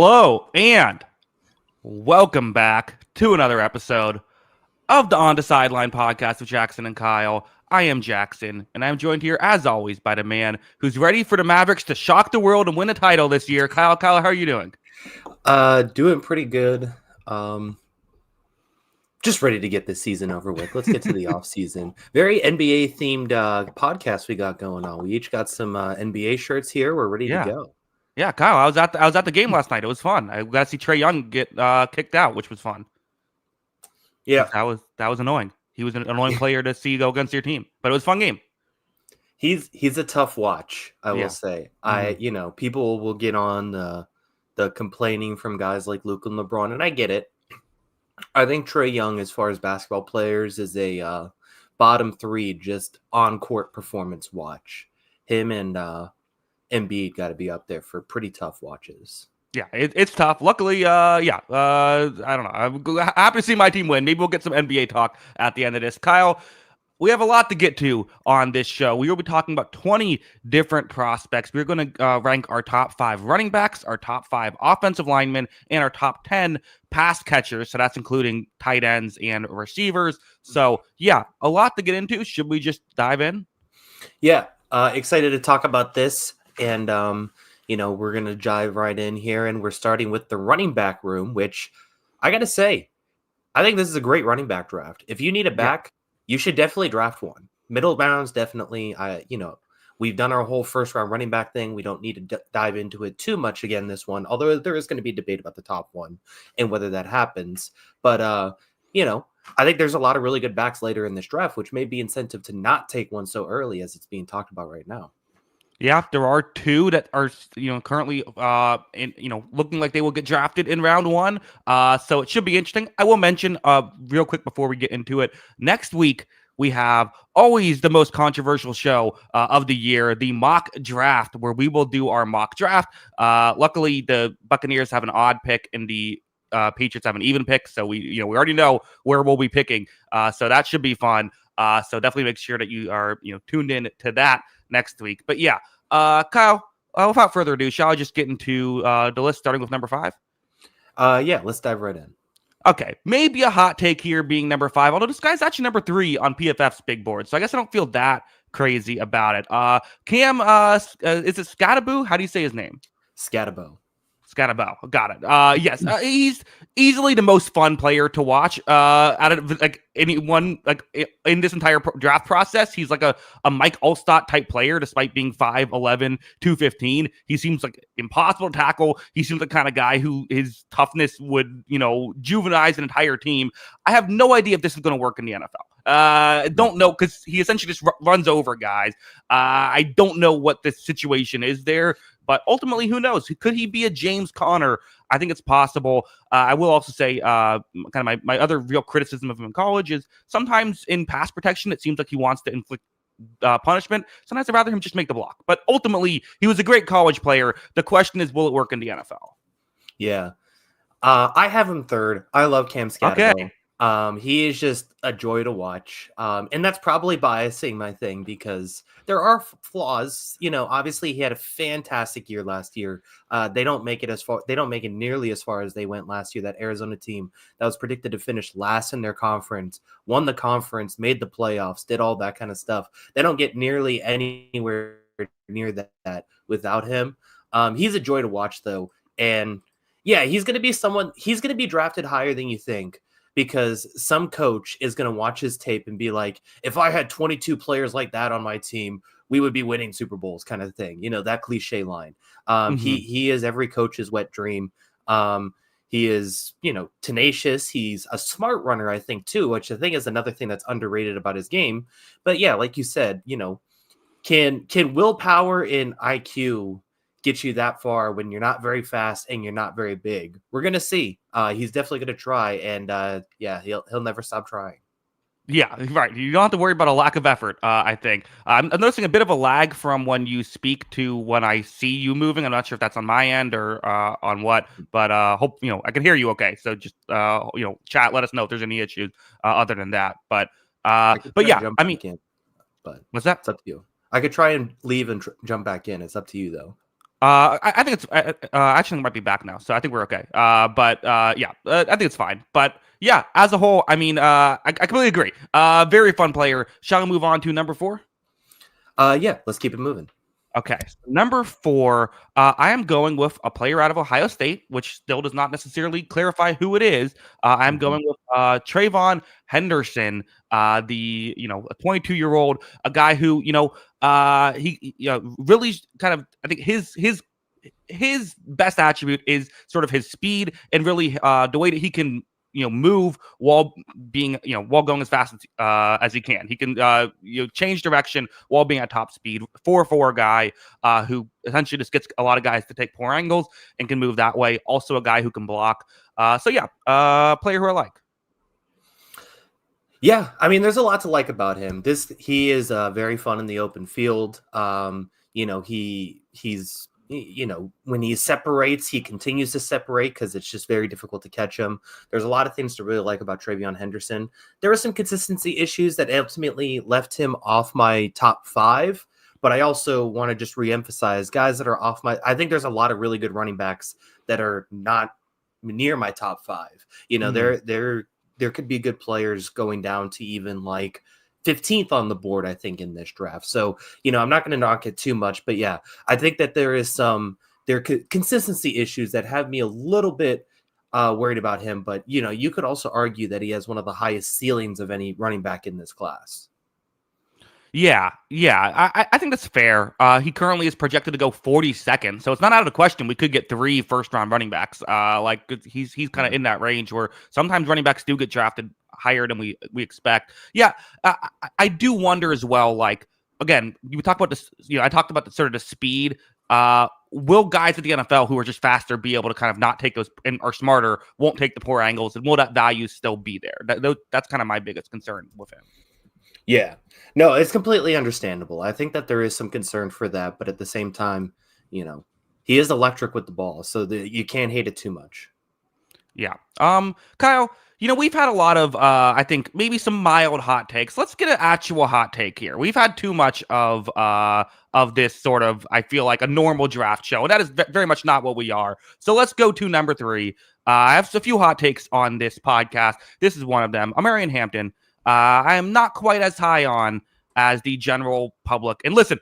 Hello and welcome back to another episode of the On the Sideline podcast with Jackson and Kyle. I am Jackson, and I'm joined here, as always, by the man who's ready for the Mavericks to shock the world and win a title this year. Kyle, how are you doing? Doing pretty good. Just ready to get this season over with. Let's get to the off season. Very NBA themed podcast we got going on. We each got some NBA shirts here. We're ready to go. Yeah, Kyle, I was at the game last night. It was fun. I got to see Trae Young get kicked out, which was fun. Yeah, that was annoying. He was an annoying player to see go against your team, but it was a fun game. He's a tough watch, I will say. People will get on the complaining from guys like Luke and LeBron, and I get it. I think Trae Young, as far as basketball players, is a bottom three just on court performance watch. Him and Embiid got to be up there for pretty tough watches. Yeah, it's tough. Luckily, I don't know. I'm happy to see my team win. Maybe we'll get some NBA talk at the end of this. Kyle, we have a lot to get to on this show. We will be talking about 20 different prospects. We're going to rank our top 5 running backs, our top 5 offensive linemen, and our top 10 pass catchers. So that's including tight ends and receivers. So, yeah, a lot to get into. Should we just dive in? Yeah, excited to talk about this. And, we're going to dive right in here. And we're starting with the running back room, which I got to say, I think this is a great running back draft. If you need a back, you should definitely draft one. Middle rounds, definitely. We've done our whole first round running back thing. We don't need to dive into it too much again this one, although there is going to be debate about the top one and whether that happens. But, I think there's a lot of really good backs later in this draft, which may be incentive to not take one so early as it's being talked about right now. Yeah, there are 2 that are, currently, looking like they will get drafted in round 1. So it should be interesting. I will mention real quick before we get into it. Next week, we have always the most controversial show of the year, the mock draft, where we will do our mock draft. Luckily, the Buccaneers have an odd pick and the Patriots have an even pick. So we already know where we'll be picking. So that should be fun. So definitely make sure that you are, tuned in to that next week. But yeah, Kyle, without further ado, shall I just get into the list starting with number 5? Yeah, let's dive right in. Okay, maybe a hot take here being number 5, although this guy's actually number 3 on PFF's big board, so I guess I don't feel that crazy about it. Cam, is it Skattebo? How do you say his name? Skattebo. Got it. Yes, he's easily the most fun player to watch out of anyone in this entire draft process. He's like a Mike Alstott type player, despite being 5'11", 215. He seems like impossible to tackle. He seems like the kind of guy who his toughness would, juvenize an entire team. I have no idea if this is going to work in the NFL. Don't know, because he essentially just runs over guys. I don't know what the situation is there. But ultimately, who knows? Could he be a James Conner? I think it's possible. I will also say kind of my other real criticism of him in college is sometimes in pass protection, it seems like he wants to inflict punishment. Sometimes I'd rather him just make the block. But ultimately, he was a great college player. The question is, will it work in the NFL? Yeah. I have him 3rd. I love Cam Skattebo. Okay. He is just a joy to watch. And that's probably biasing my thing because there are flaws. Obviously he had a fantastic year last year. They don't make it nearly as far as they went last year. That Arizona team that was predicted to finish last in their conference, won the conference, made the playoffs, did all that kind of stuff. They don't get nearly anywhere near that without him. He's a joy to watch though. And yeah, he's going to be drafted higher than you think. Because some coach is going to watch his tape and be like, if I had 22 players like that on my team, we would be winning Super Bowls kind of thing. That cliche line. He is every coach's wet dream. He is, tenacious. He's a smart runner, I think, too, which I think is another thing that's underrated about his game. But yeah, like you said, can willpower and IQ get you that far when you're not very fast and you're not very big? We're gonna see. He's definitely gonna try, and he'll never stop trying. Yeah, right. You don't have to worry about a lack of effort, I think. I'm noticing a bit of a lag from when you speak to when I see you moving. I'm not sure if that's on my end or on what, but hope I can hear you okay. So just chat, let us know if there's any issues other than that. But yeah, I mean, but what's that? It's up to you. I could try and leave and jump back in. It's up to you though. I think it's actually it might be back now, so I think we're okay. Yeah, I think it's fine. But yeah, as a whole, I mean, I completely agree. Very fun player. Shall we move on to number 4? Yeah, let's keep it moving. Okay, so number 4, I am going with a player out of Ohio State, which still does not necessarily clarify who it is. I'm going with Trayvon Henderson, the a 22-year-old, a guy who he really kind of, I think his best attribute is sort of his speed and really the way that he can move while being while going as fast as he can. He can change direction while being at top speed. 4'4" guy who essentially just gets a lot of guys to take poor angles and can move that way. Also a guy who can block. So yeah, player who I like. Yeah, I mean, there's a lot to like about him. He is very fun in the open field. He's when he separates, he continues to separate because it's just very difficult to catch him. There's a lot of things to really like about TreVeyon Henderson. There were some consistency issues that ultimately left him off my top 5, but I also want to just reemphasize guys that are off I think there's a lot of really good running backs that are not near my top 5. There could be good players going down to even like 15th on the board, I think, in this draft. So, I'm not going to knock it too much, but yeah, I think that there is consistency issues that have me a little bit worried about him. But, you could also argue that he has one of the highest ceilings of any running back in this class. Yeah. I think that's fair. He currently is projected to go 42nd, so it's not out of the question we could get 3 first-round running backs. He's kind of in that range where sometimes running backs do get drafted higher than we expect. Yeah, I do wonder as well. Like again, you talk about this. I talked about the sort of the speed. Will guys at the NFL who are just faster be able to kind of not take those and are smarter, won't take the poor angles, and will that value still be there? That's kind of my biggest concern with him. Yeah, no, it's completely understandable. I think that there is some concern for that, but at the same time, he is electric with the ball, so you can't hate it too much. Yeah. Kyle, we've had a lot of, I think maybe some mild hot takes. Let's get an actual hot take here. We've had too much of this sort of, I feel like a normal draft show. And that is very much not what we are. So let's go to number 3. I have a few hot takes on this podcast. This is one of them. Omarion Hampton. I am not quite as high on as the general public. And listen,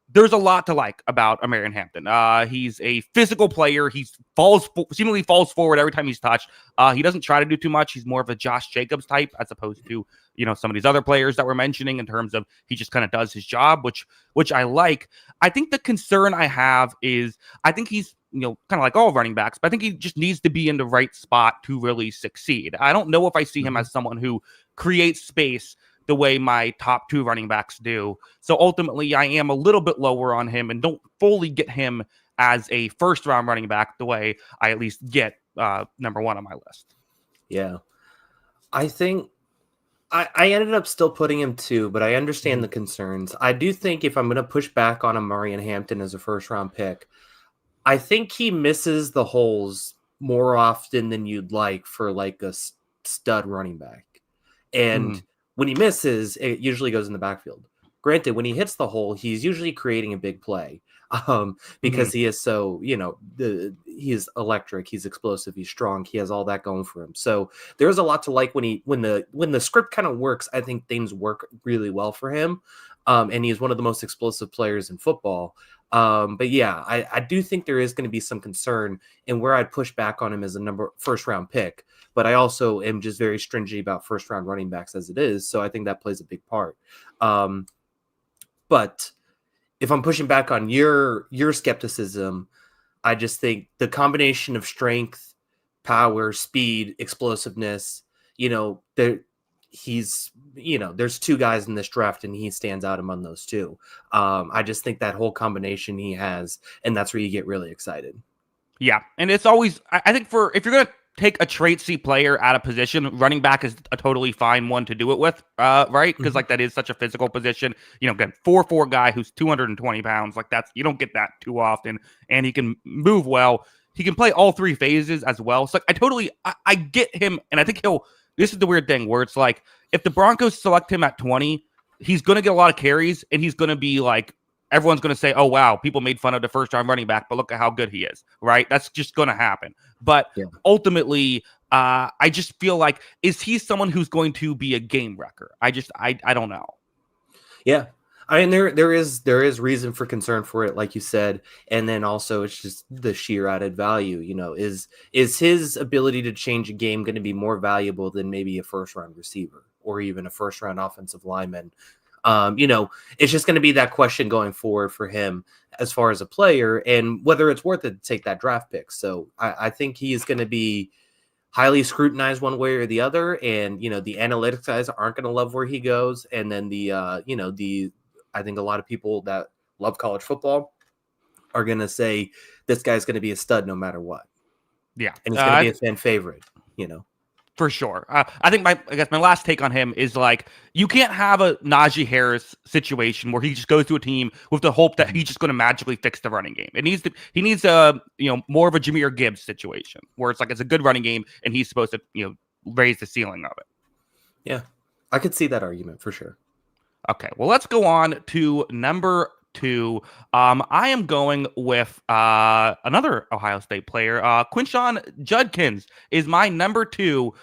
there's a lot to like about Omarion Hampton. He's a physical player. He seemingly falls forward every time he's touched. He doesn't try to do too much. He's more of a Josh Jacobs type as opposed to, some of these other players that we're mentioning in terms of he just kind of does his job, which I like. I think the concern I have is I think he's, kind of like all running backs, but I think he just needs to be in the right spot to really succeed. I don't know if I see him as someone who creates space the way my top 2 running backs do. So ultimately, I am a little bit lower on him and don't fully get him as a first-round running back the way I at least get number 1 on my list. Yeah. I think I ended up still putting him 2, but I understand the concerns. I do think if I'm going to push back on Omarion Hampton as a first-round pick, I think he misses the holes more often than you'd like for like a stud running back. And when he misses, it usually goes in the backfield. Granted, when he hits the hole, he's usually creating a big play because he is so, he's electric, he's explosive, he's strong, he has all that going for him. So there's a lot to like when the script kind of works. I think things work really well for him. And he's one of the most explosive players in football. But yeah, I do think there is going to be some concern in where I'd push back on him as a first round pick. But I also am just very stringent about first round running backs as it is. So I think that plays a big part. But if I'm pushing back on your skepticism, I just think the combination of strength, power, speed, explosiveness, there's 2 guys in this draft and he stands out among those 2. I just think that whole combination he has, and that's where you get really excited. Yeah. And it's always, I think if you're going to take a trait C player out of position, running back is a totally fine one to do it with, right? Because that is such a physical position. Again, 4'4" guy who's 220 pounds. Like you don't get that too often. And he can move well. He can play all 3 phases as well. So I get him. And I think this is the weird thing where it's like, if the Broncos select him at 20, he's going to get a lot of carries and he's going to be like everyone's going to say, oh, wow, people made fun of the first round running back, but look at how good he is, right? That's just going to happen. But ultimately, I just feel like, is he someone who's going to be a game wrecker? I don't know. Yeah. I mean, there is reason for concern for it, like you said, and then also it's just the sheer added value. Is his ability to change a game going to be more valuable than maybe a first round receiver or even a first round offensive lineman? It's just going to be that question going forward for him as far as a player and whether it's worth it to take that draft pick. So I think he is going to be highly scrutinized one way or the other, and the analytics guys aren't going to love where he goes, and then I think a lot of people that love college football are going to say this guy's going to be a stud no matter what. Yeah. And he's going to be a fan favorite, For sure. I think my last take on him is like, you can't have a Najee Harris situation where he just goes to a team with the hope that he's just going to magically fix the running game. He needs more of a Jahmyr Gibbs situation where it's like, it's a good running game and he's supposed to, raise the ceiling of it. Yeah. I could see that argument for sure. Okay, well, let's go on to number 2. I am going with another Ohio State player. Quinshon Judkins is my number 2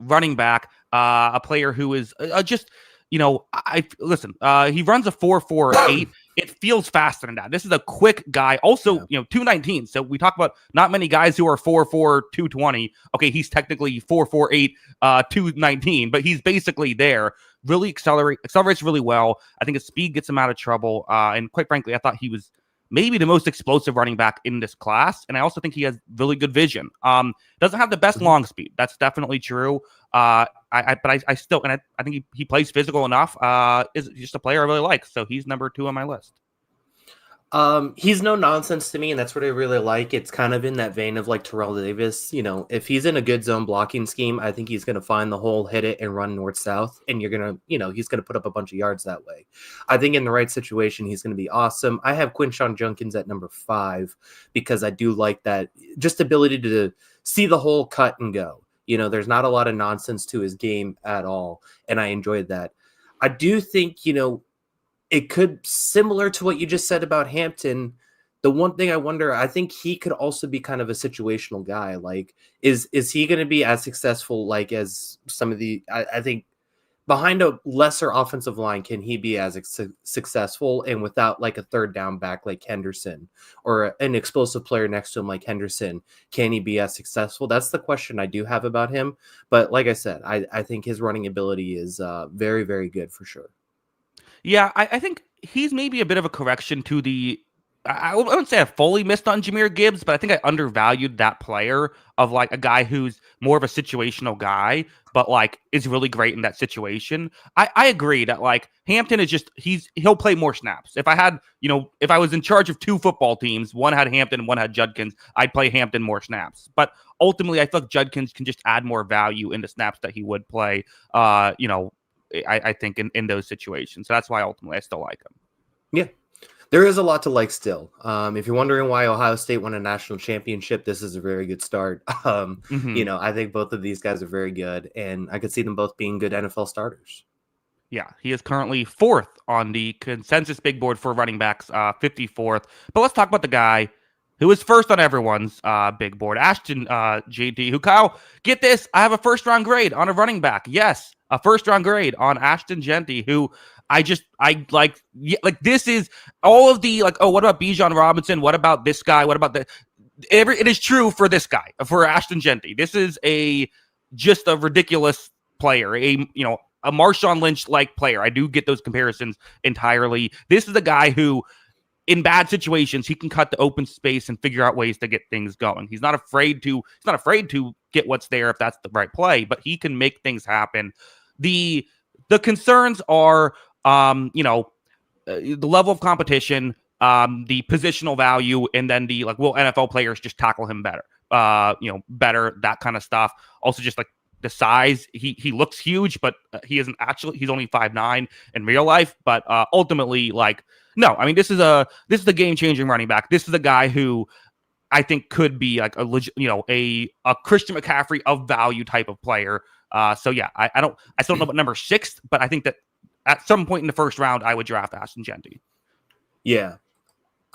running back, a player who is just, he runs a 4.48. It feels faster than that. This is a quick guy. Also, 219. So we talk about not many guys who are 4.4, 220. Okay, he's technically 4.48, 219, but he's basically there. Really accelerates really well. I think his speed gets him out of trouble. And quite frankly, I thought he was maybe the most explosive running back in this class. And I also think he has really good vision. Doesn't have the best long speed. That's definitely true. I think he plays physical enough. Is just a player I really like. So he's number 2 on my list. He's no nonsense to me, and that's what I really like. It's kind of in that vein of like Terrell Davis. If he's in a good zone blocking scheme, I think he's going to find the hole, hit it, and run north-south, and you're going to, he's going to put up a bunch of yards that way. I think in the right situation, he's going to be awesome. I have Quinshon Judkins at number 5 because I do like that just ability to see the hole, cut, and go. There's not a lot of nonsense to his game at all, and I enjoyed that. I do think, it could, similar to what you just said about Hampton, the one thing I wonder, I think he could also be kind of a situational guy. Like, is he going to be as successful, like, as some of the, I think, behind a lesser offensive line, can he be as successful and without, like, a third down back like Henderson or an explosive player next to him like Henderson, can he be as successful? That's the question I do have about him. But like I said, I think his running ability is very, very good for sure. Yeah, I think he's maybe a bit of a correction to the. I wouldn't say I fully missed on Jahmyr Gibbs, but I think I undervalued that player of like a guy who's more of a situational guy, but like is really great in that situation. I agree that like Hampton is just he'll play more snaps. If I had, if I was in charge of 2 football teams, one had Hampton and one had Judkins, I'd play Hampton more snaps. But ultimately, I feel like Judkins can just add more value in the snaps that he would play. I think in those situations. So that's why ultimately I still like him. Yeah, there is a lot to like still. If you're wondering why Ohio State won a national championship, this is a very good start. I think both of these guys are very good, and I could see them both being good NFL starters. Yeah, he is currently 4th on the consensus big board for running backs, 54th. But let's talk about the guy who is first on everyone's big board, Ashton JD, who, Kyle, get this, I have a first-round grade on a running back. Yes, a first-round grade on Ashton Jeanty, who this is all of the, like, oh, what about Bijan Robinson? What about this guy? What about that? It is true for this guy, for Ashton Jeanty. This is just a ridiculous player, a Marshawn Lynch-like player. I do get those comparisons entirely. This is a guy who, in bad situations, he can cut the open space and figure out ways to get things going. He's not afraid to get what's there if that's the right play, but he can make things happen. The concerns are, the level of competition, the positional value, and then the, like, will NFL players just tackle him better? Better, that kind of stuff. Also, just like the size, he looks huge, but he isn't actually. He's only 5'9" in real life. But ultimately, like, no, I mean, this is a game-changing running back. This is a guy who I think could be like a Christian McCaffrey of value type of player. So yeah, I still don't know about number 6, but I think that at some point in the first round, I would draft Ashton Jeanty. Yeah.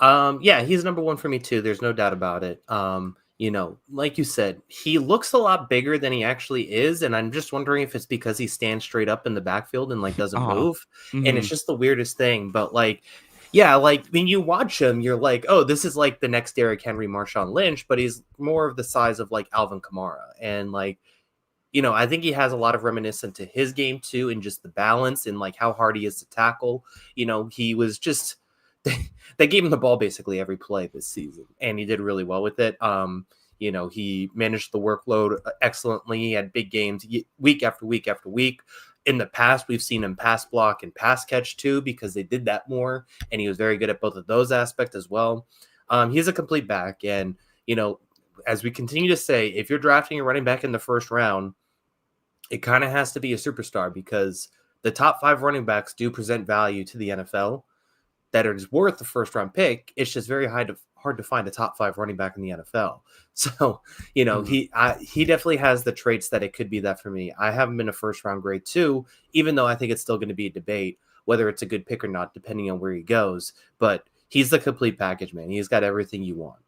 Yeah, he's number one for me too. There's no doubt about it. Like you said, he looks a lot bigger than he actually is, and I'm just wondering if it's because he stands straight up in the backfield and like doesn't Uh-huh. move. And it's Mhm. just the weirdest thing. But like, yeah, like when you watch him, you're like, oh, this is like the next Derrick Henry, Marshawn Lynch, but he's more of the size of like Alvin Kamara. And like, I think he has a lot of reminiscent to his game too, and just the balance and like how hard he is to tackle. He was just they gave him the ball basically every play this season, and he did really well with it. He managed the workload excellently. He had big games week after week after week. In the past, we've seen him pass block and pass catch too, because they did that more, and he was very good at both of those aspects as well. He's a complete back, and as we continue to say, if you're drafting a running back in the first round, it kind of has to be a superstar, because the top 5 running backs do present value to the NFL that is worth the first round pick. It's just very hard to find a top 5 running back in the NFL. So, Mhm. he definitely has the traits that it could be that for me. I have him in a first round grade too, even though I think it's still going to be a debate whether it's a good pick or not, depending on where he goes. But he's the complete package, man. He's got everything you want.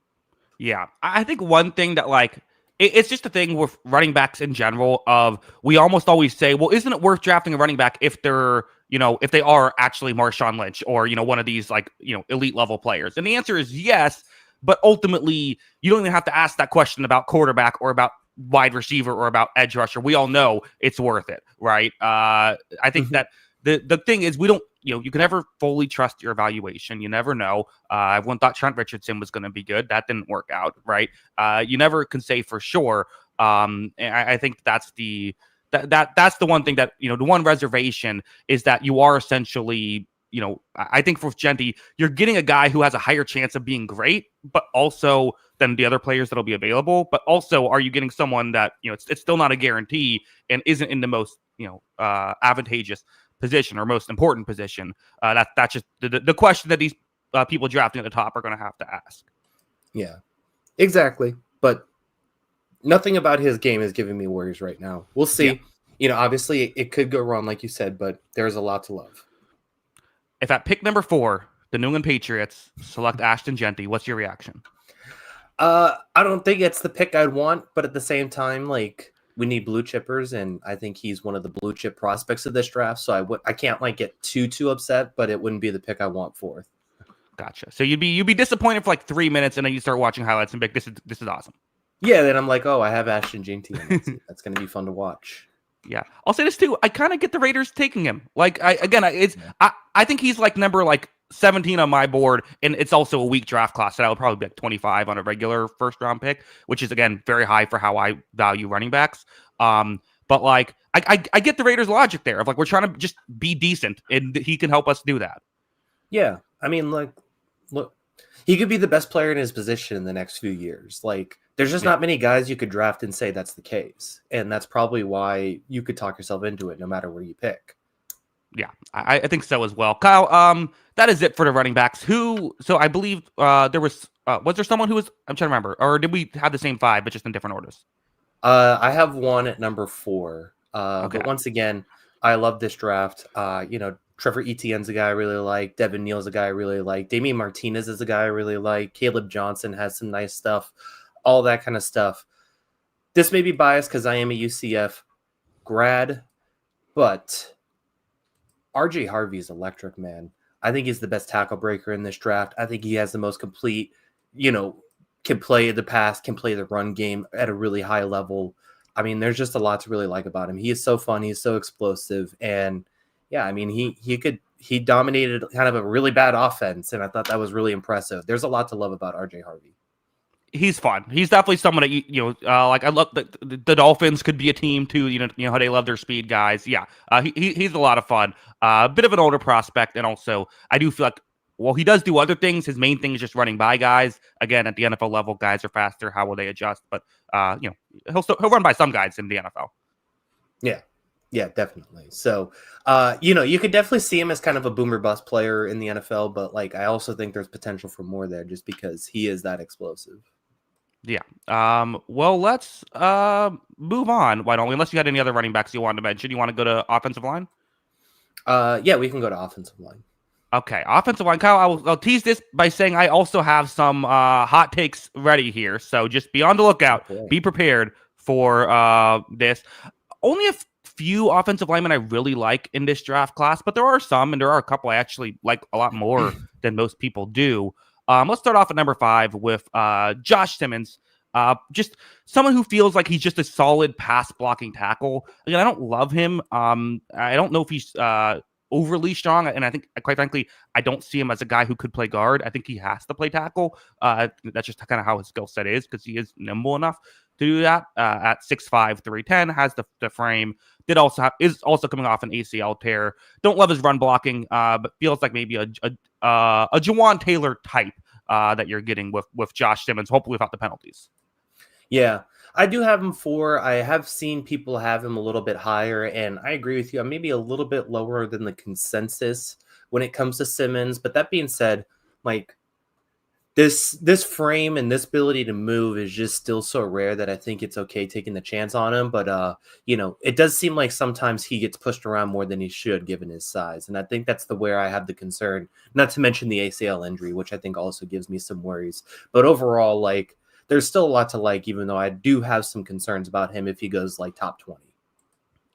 Yeah, I think one thing that like it's just a thing with running backs in general. Of we almost always say, well, isn't it worth drafting a running back if they're if they are actually Marshawn Lynch or one of these like elite level players? And the answer is yes, but ultimately you don't even have to ask that question about quarterback or about wide receiver or about edge rusher. We all know it's worth it, right? I think that the thing is we don't you can never fully trust your evaluation. You never know. Everyone thought Trent Richardson was going to be good. That didn't work out, right? You never can say for sure. And I think that's that's the one thing that the one reservation is that you are essentially I think for Genty, you're getting a guy who has a higher chance of being great, but also than the other players that'll be available. But also, are you getting someone that it's still not a guarantee and isn't in the most advantageous position or most important position? That's just the question that these people drafting at the top are going to have to ask. Yeah, exactly. But nothing about his game is giving me worries right now. We'll Yeah. see. Obviously it could go wrong, like you said, but there's a lot to love. If at pick number 4, the New England Patriots select Ashton Genty, what's your reaction? I don't think it's the pick I'd want, but at the same time, like we need blue chippers, and I think he's one of the blue chip prospects of this draft. So I can't like get too upset, but it wouldn't be the pick I want fourth. Gotcha. So you'd be disappointed for like 3 minutes, and then you start watching highlights and be like, this is awesome. Yeah, then I'm like, oh, I have Ashton Genty, and that's going to be fun to watch. Yeah, I'll say this too. I kind of get the Raiders taking him. Like, I think he's like number like 17 on my board, and it's also a weak draft class. So I would probably be like 25 on a regular first round pick, which is again very high for how I value running backs. But like, I get the Raiders' logic there of like we're trying to just be decent, and he can help us do that. Yeah, I mean, like, look, he could be the best player in his position in the next few years. Like, there's just not many guys you could draft and say that's the case. And that's probably why you could talk yourself into it no matter where you pick. Yeah, I think so as well. Kyle, that is it for the running backs. So I believe there was there someone who was, I'm trying to remember, or did we have the same 5, but just in different orders? I have one at number 4. Okay. But once again, I love this draft. Trevor Etienne's a guy I really like. Devin Neal's a guy I really like. Damian Martinez is a guy I really like. Caleb Johnson has some nice stuff. All that kind of stuff. This may be biased because I am a UCF grad, but RJ Harvey is electric, man. I think he's the best tackle breaker in this draft. I think he has the most complete, can play the pass, can play the run game at a really high level. I mean, there's just a lot to really like about him. He is so fun. He's so explosive. And yeah, I mean, he dominated kind of a really bad offense. And I thought that was really impressive. There's a lot to love about RJ Harvey. He's fun. He's definitely someone that like I love the Dolphins could be a team too. You know how they love their speed guys. Yeah, he's a lot of fun. A bit of an older prospect, and also I do feel like he does do other things. His main thing is just running by guys. Again, at the NFL level, guys are faster. How will they adjust? But he'll run by some guys in the NFL. Yeah, definitely. So, you could definitely see him as kind of a boomer bust player in the NFL, but like I also think there's potential for more there just because he is that explosive. Yeah. Well, let's move on. Why don't we? Unless you had any other running backs you wanted to mention, you want to go to offensive line? Yeah, we can go to offensive line. Okay, offensive line. Kyle, I'll tease this by saying I also have some hot takes ready here. So just be on the lookout. Okay. Be prepared for this. Only a few offensive linemen I really like in this draft class, but there are some, and there are a couple I actually like a lot more than most people do. Let's start off at number 5 with Josh Simmons. Just someone who feels like he's just a solid pass blocking tackle. Again, I don't love him. I don't know if he's overly strong, and I think, quite frankly, I don't see him as a guy who could play guard. I think he has to play tackle. That's just kind of how his skill set is, because he is nimble enough to do that. At 6'5", 310, has the frame. Is also coming off an ACL tear. Don't love his run blocking, but feels like maybe a Jawan Taylor type that you're getting with Josh Simmons, hopefully without the penalties. Yeah, I do have him 4. I have seen people have him a little bit higher, and I agree with you. I'm maybe a little bit lower than the consensus when it comes to Simmons. But that being said, like this frame and this ability to move is just still so rare that I think it's okay taking the chance on him. But it does seem like sometimes he gets pushed around more than he should given his size, and I think that's where I have the concern. Not to mention the ACL injury, which I think also gives me some worries. But overall, like, there's still a lot to like, even though I do have some concerns about him if he goes like top 20.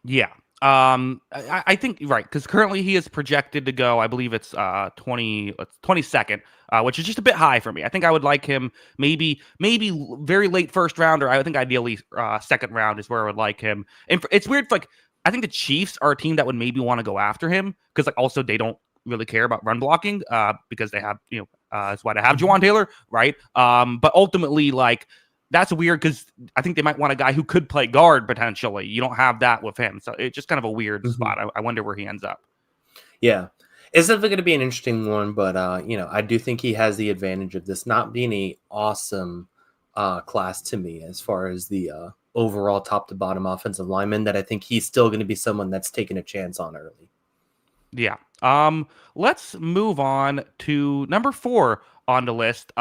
Yeah. I think right, because currently he is projected to go, I believe it's 22nd, which is just a bit high for me. I think I would like him maybe very late first round, or I think ideally second round is where I would like him. And it's weird, like, I think the Chiefs are a team that would maybe want to go after him, because like also they don't really care about run blocking because they have that's why they have Jawan Taylor, right? But ultimately, like, that's weird, because I think they might want a guy who could play guard potentially. You don't have that with him, so it's just kind of a weird spot. I wonder where he ends up. Yeah, it's definitely going to be an interesting one, but I do think he has the advantage of this not being a awesome class to me as far as the overall top to bottom offensive lineman. That I think he's still going to be someone that's taken a chance on early. Yeah. Let's move on to number 4 on the list.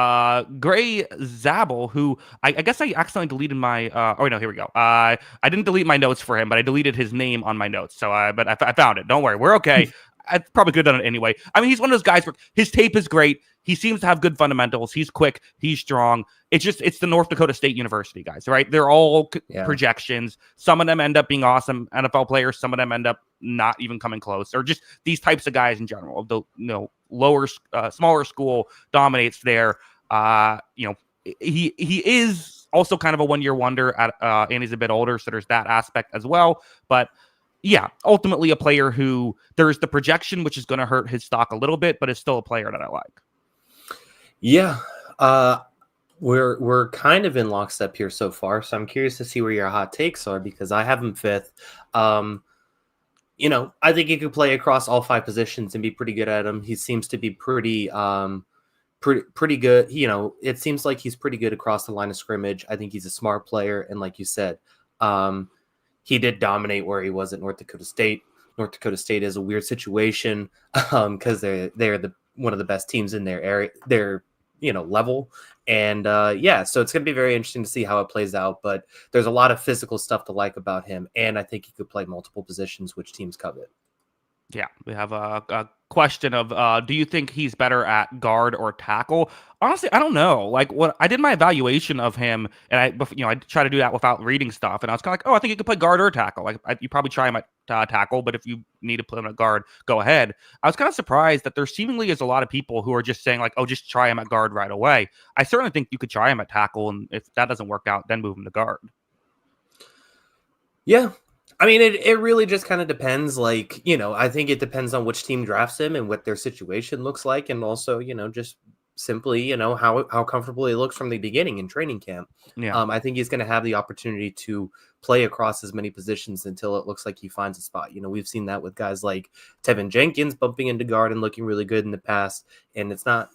Gray Zabel, who I guess I accidentally deleted my. No, here we go. I didn't delete my notes for him, but I deleted his name on my notes. So, but I found it. Don't worry, we're okay. I probably could have done it anyway. I mean, he's one of those guys where his tape is great. He seems to have good fundamentals. He's quick. He's strong. It's the North Dakota State University guys, right? They're all projections. Some of them end up being awesome NFL players. Some of them end up not even coming close, or just these types of guys in general. The smaller school dominates there. He is also kind of a 1-year wonder and he's a bit older, so there's that aspect as well. But yeah, ultimately a player who there's the projection, which is going to hurt his stock a little bit, but is still a player that I like. Yeah, we're kind of in lockstep here so far, so I'm curious to see where your hot takes are, because I have him 5th. I think he could play across all 5 positions and be pretty good at them. He seems to be pretty good. It seems like he's pretty good across the line of scrimmage. I think he's a smart player, and like you said, he did dominate where he was at North Dakota State. North Dakota State is a weird situation because they're one of the best teams in their area, their level. And so it's going to be very interesting to see how it plays out. But there's a lot of physical stuff to like about him, and I think he could play multiple positions, which teams covet. Yeah, we have a question of do you think he's better at guard or tackle? Honestly, I don't know. Like, what I did my evaluation of him, and I try to do that without reading stuff, and I was kind of like, oh, I think he could play guard or tackle. Like, you probably try him at tackle, but if you need to play him at guard, go ahead. I was kind of surprised that there seemingly is a lot of people who are just saying like, oh, just try him at guard right away. I certainly think you could try him at tackle, and if that doesn't work out, then move him to guard. Yeah. I mean, it really just kind of depends. Like, I think it depends on which team drafts him and what their situation looks like. And also, just simply, how comfortable he looks from the beginning in training camp. Yeah. I think he's going to have the opportunity to play across as many positions until it looks like he finds a spot. We've seen that with guys like Tevin Jenkins bumping into guard and looking really good in the past. And it's not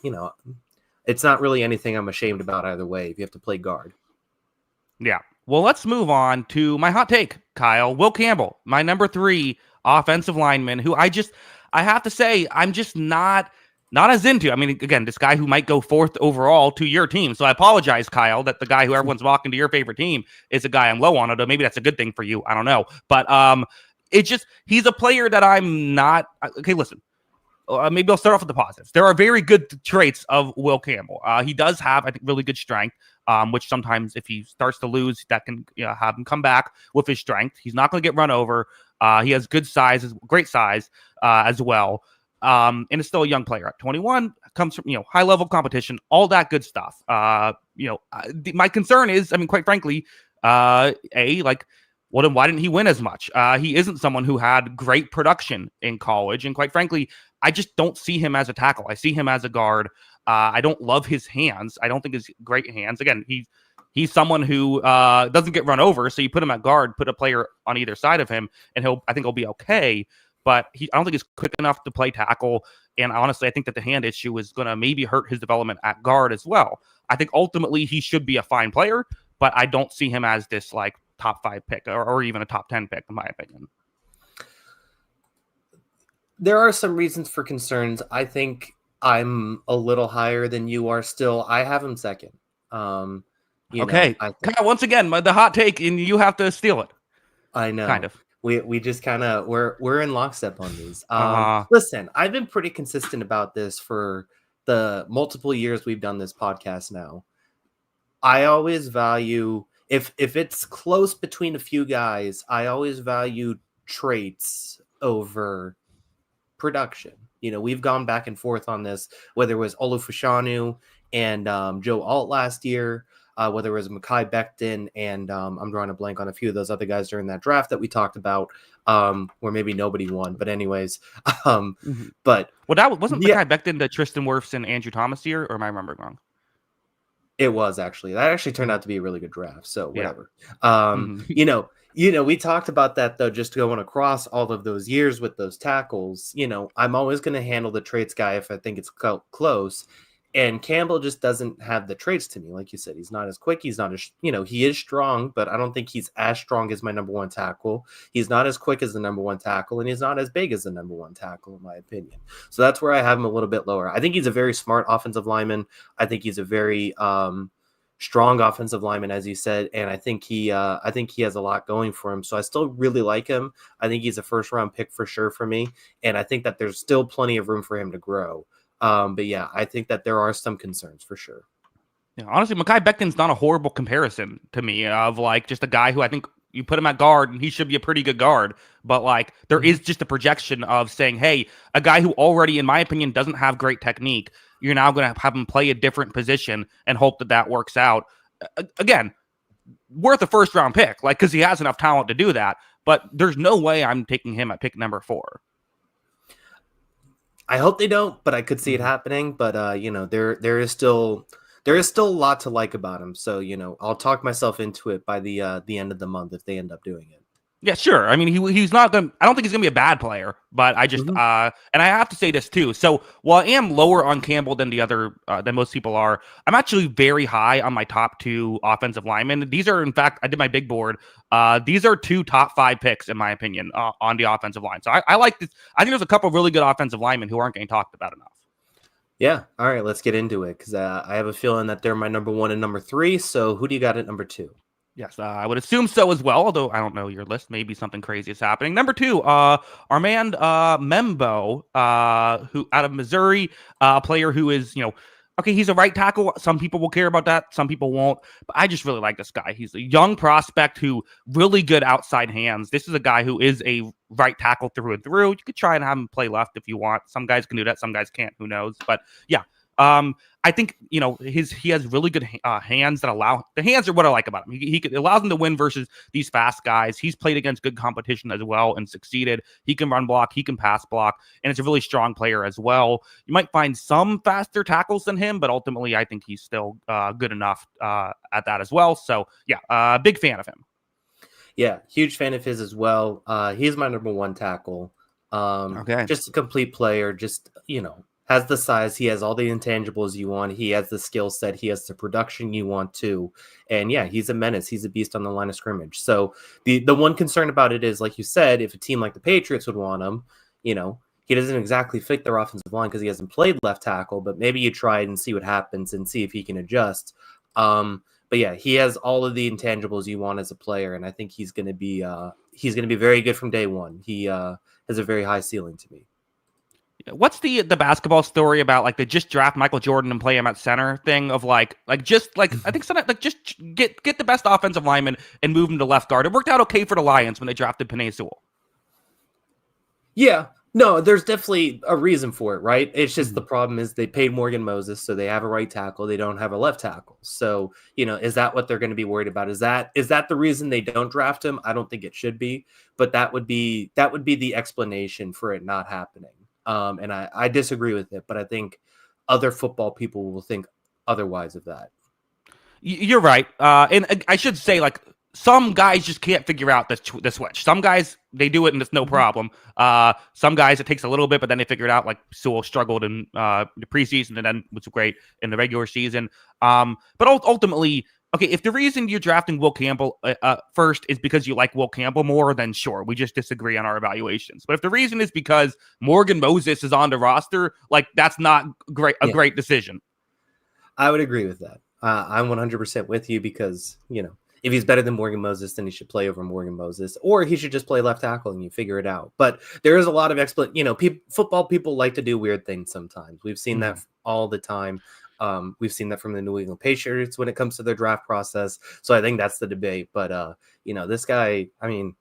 really anything I'm ashamed about either way if you have to play guard. Yeah. Well, let's move on to my hot take, Kyle. Will Campbell, my number 3 offensive lineman, who I have to say, I'm just not as into. I mean, again, this guy who might go 4th overall to your team. So I apologize, Kyle, that the guy who everyone's walking to your favorite team is a guy I'm low on. Although maybe that's a good thing for you. I don't know. But he's a player that I'm not. Okay, listen. maybe I'll start off with the positives. There are very good traits of Will Campbell. He does have, I think, really good strength, which sometimes if he starts to lose, that can have him come back with his strength. He's not going to get run over. He has good size, great size as well. And is still a young player at 21, comes from, high level competition, all that good stuff. My concern is, I mean, quite frankly, well, then why didn't he win as much? He isn't someone who had great production in college. And quite frankly, I just don't see him as a tackle. I see him as a guard. I don't love his hands. I don't think his great hands. Again, he's someone who doesn't get run over. So you put him at guard, put a player on either side of him, and I think he'll be okay. But I don't think he's quick enough to play tackle. And honestly, I think that the hand issue is going to maybe hurt his development at guard as well. I think ultimately he should be a fine player, but I don't see him as this like top 5 pick or even a top 10 pick, in my opinion. There are some reasons for concerns. I think I'm a little higher than you are still. I have him second. Okay. Once again, the hot take, and you have to steal it. I know. Kind of. We just kind of we're in lockstep on these. Listen, I've been pretty consistent about this for the multiple years we've done this podcast now. I always value if it's close between a few guys, I always value traits over production. We've gone back and forth on this, whether it was Olu and Joe Alt last year, whether it was Mekhi Becton and I'm drawing a blank on a few of those other guys during that draft that we talked about, where maybe nobody won. But anyways, but that wasn't Mekhi Becton the Tristan Wirfs and Andrew Thomas year, or am I remembering wrong? It was actually. That actually turned out to be a really good draft. So whatever. Yeah. We talked about that though, just going across all of those years with those tackles. I'm always going to handle the traits guy if I think it's close. And Campbell just doesn't have the traits to me. Like you said, he's not as quick. He's not as, he is strong, but I don't think he's as strong as my number one tackle. He's not as quick as the number one tackle, and he's not as big as the number one tackle, in my opinion. So that's where I have him a little bit lower. I think he's a very smart offensive lineman. I think he's a very strong offensive lineman, as you said, and I think he has a lot going for him. So I still really like him. I think he's a first round pick for sure for me, and I think that there's still plenty of room for him to grow. But yeah, I think that there are some concerns for sure. Yeah, honestly, Mekhi Becton's not a horrible comparison to me of like just a guy who I think you put him at guard and he should be a pretty good guard. But like there is just a projection of saying, hey, a guy who already, in my opinion, doesn't have great technique, you're now going to have him play a different position and hope that works out. Again, worth a first round pick, like because he has enough talent to do that. But there's no way I'm taking him at pick number 4. I hope they don't, but I could see it happening. But there is still a lot to like about him. So I'll talk myself into it by the end of the month if they end up doing it. Yeah, sure. I mean, he's not going to, I don't think he's going to be a bad player, but I just, and I have to say this too. So while I am lower on Campbell than than most people are, I'm actually very high on my top 2 offensive linemen. These are, in fact, I did my big board. These are 2 top 5 picks, in my opinion, on the offensive line. So I like this. I think there's a couple of really good offensive linemen who aren't getting talked about enough. Yeah. All right. Let's get into it because I have a feeling that they're my number 1 and number 3. So who do you got at number 2? Yes, I would assume so as well, although I don't know your list. Maybe something crazy is happening. Number 2, Armand Membo, who out of Missouri, a player who is, okay, he's a right tackle. Some people will care about that. Some people won't. But I just really like this guy. He's a young prospect who really good outside hands. This is a guy who is a right tackle through and through. You could try and have him play left if you want. Some guys can do that. Some guys can't. Who knows? But yeah. I think he has really good hands that allow the hands are what I like about him. He allows him to win versus these fast guys. He's played against good competition as well and succeeded. He can run block, he can pass block, and it's a really strong player as well. You might find some faster tackles than him, but ultimately I think he's still good enough at that as well. So yeah, big fan of him. Yeah, huge fan of his as well. He's my number 1 tackle. Okay, just a complete player. Just has the size, he has all the intangibles you want, he has the skill set, he has the production you want too, and yeah, he's a menace, he's a beast on the line of scrimmage. So the one concern about it is, like you said, if a team like the Patriots would want him, he doesn't exactly fit their offensive line because he hasn't played left tackle, but maybe you try it and see what happens and see if he can adjust. But yeah, he has all of the intangibles you want as a player, and I think he's going to be very good from day one. He has a very high ceiling to me. What's the basketball story about like they just draft Michael Jordan and play him at center thing of like just like I think sometimes like just get the best offensive lineman and move him to left guard. It worked out okay for the Lions when they drafted Penei Sewell. Yeah, no, there's definitely a reason for it, right? It's just the Mhm. problem is they paid Morgan Moses, so they have a right tackle. They don't have a left tackle. So, is that what they're going to be worried about? Is that the reason they don't draft him? I don't think it should be, but that would be the explanation for it not happening. And I disagree with it, but I think other football people will think otherwise of that. You're right, and I should say like some guys just can't figure out the switch. Some guys they do it and it's no Mhm. problem. Some guys it takes a little bit, but then they figure it out. Like Sewell struggled in the preseason and then was great in the regular season. But ultimately, okay, if the reason you're drafting Will Campbell first is because you like Will Campbell more, then sure, we just disagree on our evaluations. But if the reason is because Morgan Moses is on the roster, like that's not a Yeah, great decision. I would agree with that. I'm 100% with you because, if he's better than Morgan Moses, then he should play over Morgan Moses, or he should just play left tackle and you figure it out. But there is a lot of football people like to do weird things sometimes. We've seen that Mhm. all the time. We've seen that from the New England Patriots when it comes to their draft process. So I think that's the debate. But this guy, I mean,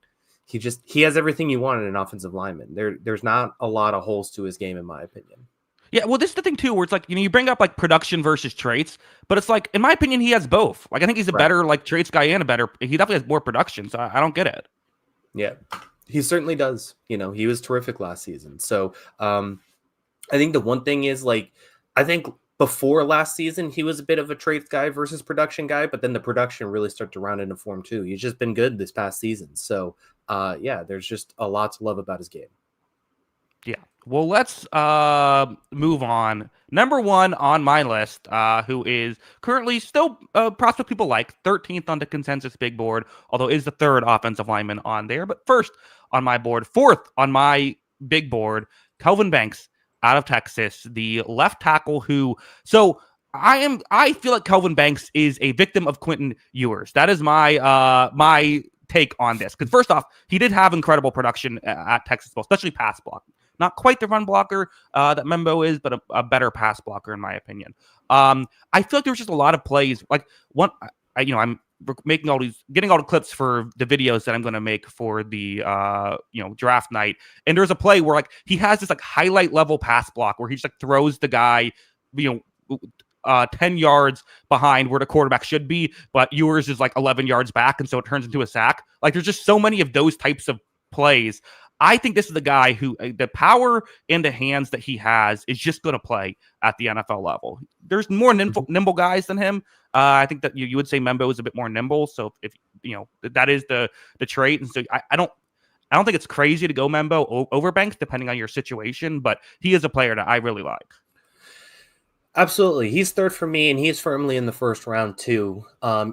he has everything you want in an offensive lineman. There's not a lot of holes to his game, in my opinion. Yeah, well, this is the thing too, where it's like you bring up like production versus traits, but it's like in my opinion, he has both. Like I think he's a Right. better like traits guy and a better. He definitely has more production, so I don't get it. Yeah. He certainly does. He was terrific last season. So I think the one thing is like I think before last season he was a bit of a traits guy versus production guy, but then the production really started to round into form too. He's just been good this past season. So yeah, there's just a lot to love about his game. Yeah. Well, let's move on. Number one on my list, who is currently still prospect people like 13th on the consensus big board, although is the third offensive lineman on there. But first on my board, fourth on my big board, Kelvin Banks out of Texas, the left tackle who so I feel like Kelvin Banks is a victim of Quentin Ewers. That is my take on this. Because first off, he did have incredible production at Texas, especially pass block. Not quite the run blocker that Membo is, but a better pass blocker in my opinion. I feel like there was just a lot of plays. Like one, I'm making getting all the clips for the videos that I'm going to make for the draft night. And there's a play where like he has this like highlight level pass block where he just like throws the guy, you know. 10 yards behind where the quarterback should be, but yours is like 11 yards back. And so it turns into a sack. Like there's just so many of those types of plays. I think this is the guy who the power and the hands that he has is just going to play at the NFL level. There's more nimble guys than him. I think that you would say Membo is a bit more nimble. So if that is the trait, and so I don't think it's crazy to go Membo over Banks depending on your situation, but he is a player that I really like. Absolutely. He's third for me, and he's firmly in the first round, too.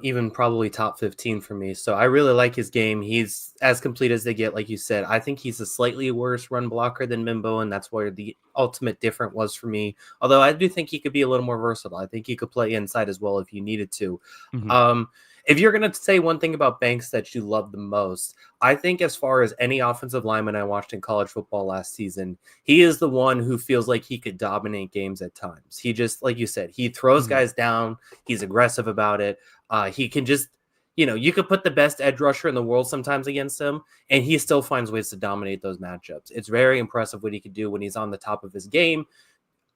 Even probably top 15 for me. So I really like his game. He's as complete as they get, like you said. I think he's a slightly worse run blocker than Mimbo, and that's where the ultimate difference was for me. Although I do think he could be a little more versatile. I think he could play inside as well if you needed to. Mhm. If you're going to say one thing about Banks that you love the most, I think as far as any offensive lineman I watched in college football last season, he is the one who feels like he could dominate games at times. He just, like you said, he throws Mhm. guys down. He's aggressive about it. He can just, you could put the best edge rusher in the world sometimes against him, and he still finds ways to dominate those matchups. It's very impressive what he can do when he's on the top of his game.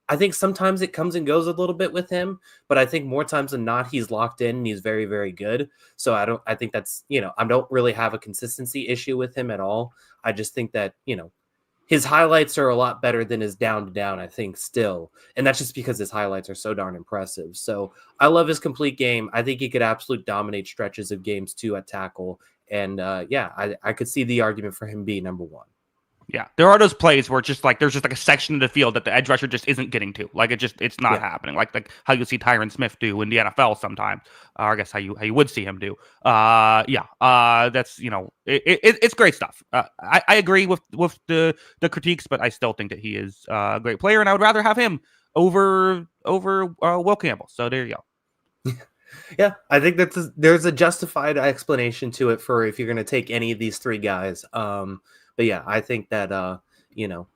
I think sometimes it comes and goes a little bit with him, but I think more times than not, he's locked in and he's very, very good. So I think that's, I don't really have a consistency issue with him at all. I just think that, his highlights are a lot better than his down to down, I think, still. And that's just because his highlights are so darn impressive. So I love his complete game. I think he could absolutely dominate stretches of games too at tackle. And yeah, I could see the argument for him being number one. Yeah, there are those plays where it's just like there's just like a section of the field that the edge rusher just isn't getting to. Like it's not Yeah. happening. Like how you see Tyron Smith do in the NFL sometimes. Or I guess how you would see him do. Yeah. That's it's great stuff. I agree with the critiques, but I still think that he is a great player, and I would rather have him over Will Campbell. So there you go. Yeah, I think there's a justified explanation to it for if you're going to take any of these three guys. But yeah, I think that you know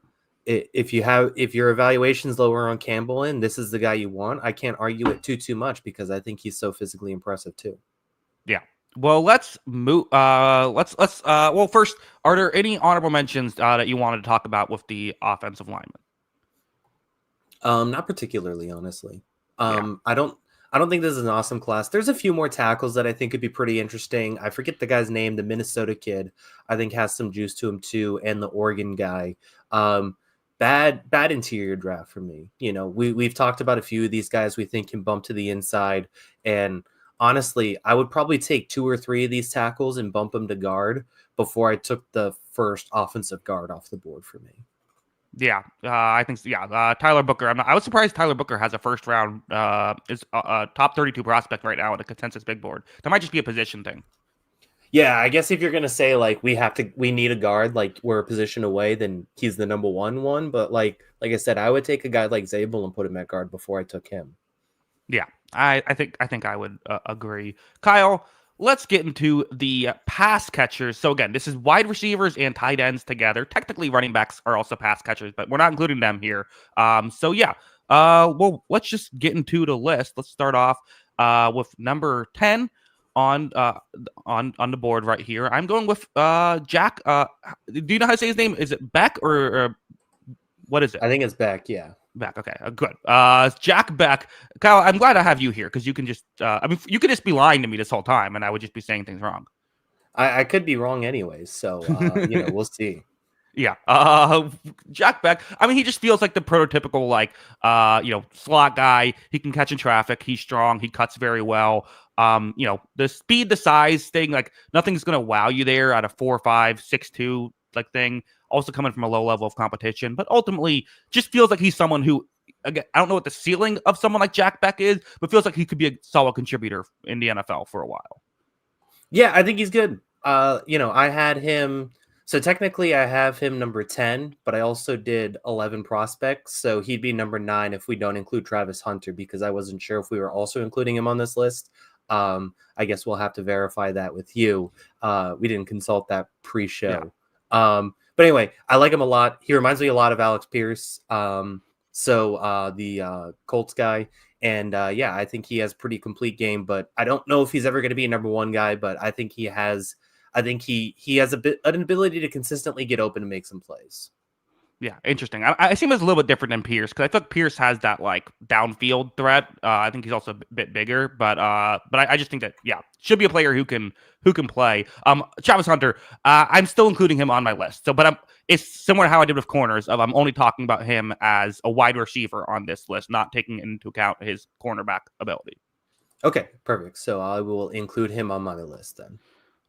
if your evaluation's lower on Campbell and this is the guy you want, I can't argue it too much because I think he's so physically impressive too. Yeah. Well, let's move. Well, first, are there any honorable mentions that you wanted to talk about with the offensive lineman? Not particularly, honestly. Yeah. I don't think this is an awesome class. There's a few more tackles that I think could be pretty interesting. I forget the guy's name, the Minnesota kid. I think has some juice to him too, and the Oregon guy. Bad interior draft for me. You know, we've talked about a few of these guys we think can bump to the inside, and honestly, I would probably take 2 or 3 of these tackles and bump them to guard before I took the first offensive guard off the board for me. Yeah, I think so. Yeah, Tyler Booker. I was surprised Tyler Booker has a first round is a top 32 prospect right now on the consensus big board. That might just be a position thing. Yeah, I guess if you're gonna say like we need a guard, like we're a position away, then he's the number one. But like I said, I would take a guy like Zabel and put him at guard before I took him. Yeah, I think I would agree. Kyle, let's get into the pass catchers. So again, this is wide receivers and tight ends together. Technically, running backs are also pass catchers, but we're not including them here. So yeah, well, let's just get into the list. Let's start off with number 10 on the board right here. I'm going with Jack. Do you know how to say his name? Is it Beck or what is it? I think it's Beck. Yeah. Beck. Okay, good. Jack Beck. Kyle, I'm glad I have you here because you can just, you could just be lying to me this whole time and I would just be saying things wrong. I could be wrong anyways. So, we'll see. Yeah. Jack Beck, I mean, he just feels like the prototypical, like, slot guy. He can catch in traffic. He's strong. He cuts very well. The speed, the size thing, like, nothing's going to wow you there at a 4'5", 6'2", like thing. Also coming from a low level of competition, but ultimately just feels like he's someone who, again, I don't know what the ceiling of someone like Jack Beck is, but feels like he could be a solid contributor in the NFL for a while. Yeah, I think he's good. I had him. So technically I have him number 10, but I also did 11 prospects. So he'd be number 9 if we don't include Travis Hunter, because I wasn't sure if we were also including him on this list. I guess we'll have to verify that with you. We didn't consult that pre-show. Yeah. But anyway, I like him a lot. He reminds me a lot of Alex Pierce. The Colts guy. And I think he has pretty complete game, but I don't know if he's ever going to be a number 1 guy, but I think he has an ability to consistently get open and make some plays. Yeah, interesting. I see him as a little bit different than Pierce because I thought Pierce has that like downfield threat. I think he's also a bit bigger, but I just think that should be a player who can play. Travis Hunter, I'm still including him on my list. So, but it's similar to how I did with corners. I'm only talking about him as a wide receiver on this list, not taking into account his cornerback ability. Okay, perfect. So I will include him on my list then.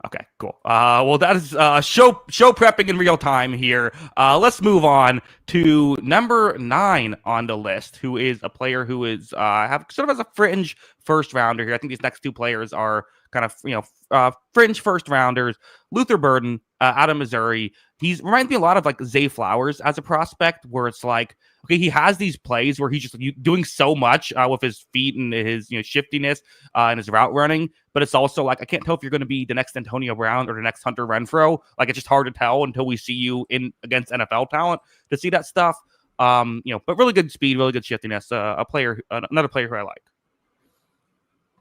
Okay, cool. Well, that is show prepping in real time here. Let's move on to number 9 on the list, who is a player who is have sort of as a fringe first rounder here. I think these next 2 players are kind of fringe first rounders. Luther Burden out of Missouri. He reminds me a lot of like Zay Flowers as a prospect, where it's like, okay, he has these plays where he's just doing so much with his feet and his shiftiness and his route running, but it's also like I can't tell if you're going to be the next Antonio Brown or the next Hunter Renfrow. Like, it's just hard to tell until we see you in against NFL talent to see that stuff. But really good speed, really good shiftiness. Another player who I like.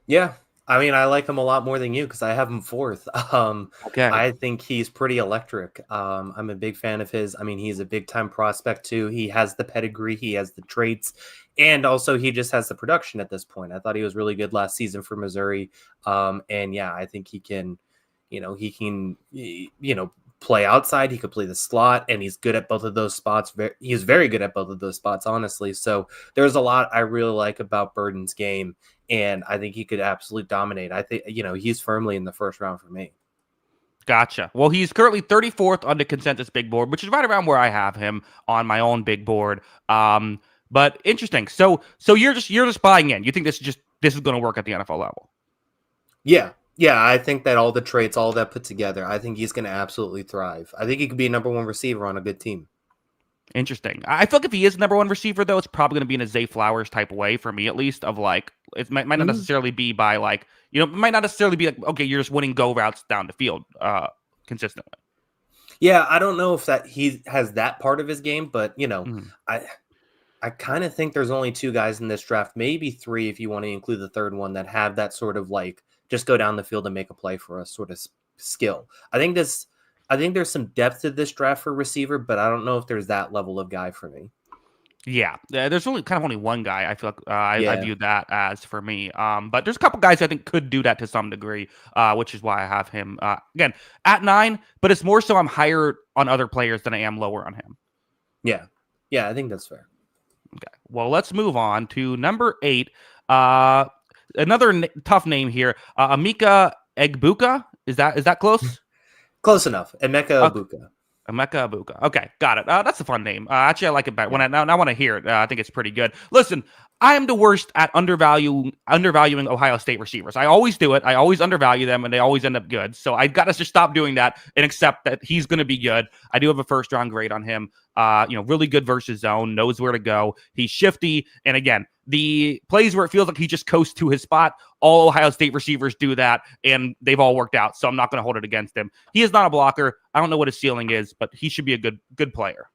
Yeah. I mean, I like him a lot more than you because I have him 4th. Okay. I think he's pretty electric. I'm a big fan of his. I mean, he's a big-time prospect, too. He has the pedigree. He has the traits. And also, he just has the production at this point. I thought he was really good last season for Missouri. I think he can, play outside. He could play the slot, and he's good at both of those spots. He's very good at both of those spots, honestly. So there's a lot I really like about Burden's game. And I think he could absolutely dominate. I think, he's firmly in the first round for me. Gotcha. Well, he's currently 34th on the consensus big board, which is right around where I have him on my own big board. But interesting. So you're just buying in. You think this is going to work at the NFL level? Yeah. Yeah, I think that all the traits, all that put together, I think he's going to absolutely thrive. I think he could be a number 1 receiver on a good team. Interesting. I feel like if he is number 1 receiver, though, it's probably going to be in a Zay Flowers type way for me, at least. Of like, it might not necessarily be by like, it might not necessarily be like, okay, you're just winning go routes down the field consistently. Yeah, I don't know if that he has that part of his game, but Mhm. I I kind of think there's only two guys in this draft, maybe three if you want to include the third one that have that sort of like just go down the field and make a play for us sort of skill. I think there's some depth to this draft for receiver, but I don't know if there's that level of guy for me. Yeah, there's only kind of only one guy I feel like I Yeah. view that as for me. But there's a couple guys I think could do that to some degree, which is why I have him again at 9. But it's more so I'm higher on other players than I am lower on him. Yeah. Yeah, I think that's fair. Okay, well let's move on to number 8. Uh, another tough name here, Amika Egbuka. Is that close? Close enough. Emeka Buka. Emeka Ibuka. Okay, got it. That's a fun name. Actually, I like it better. When I now want to hear it, I think it's pretty good. Listen, I am the worst at undervaluing Ohio State receivers. I always do it. I always undervalue them, and they always end up good. So I got to just stop doing that and accept that he's going to be good. I do have a first round grade on him. Really good versus zone, knows where to go. He's shifty, and again, the plays where it feels like he just coasts to his spot. All Ohio State receivers do that, and they've all worked out. So I'm not going to hold it against him. He is not a blocker. I don't know what his ceiling is, but he should be a good player.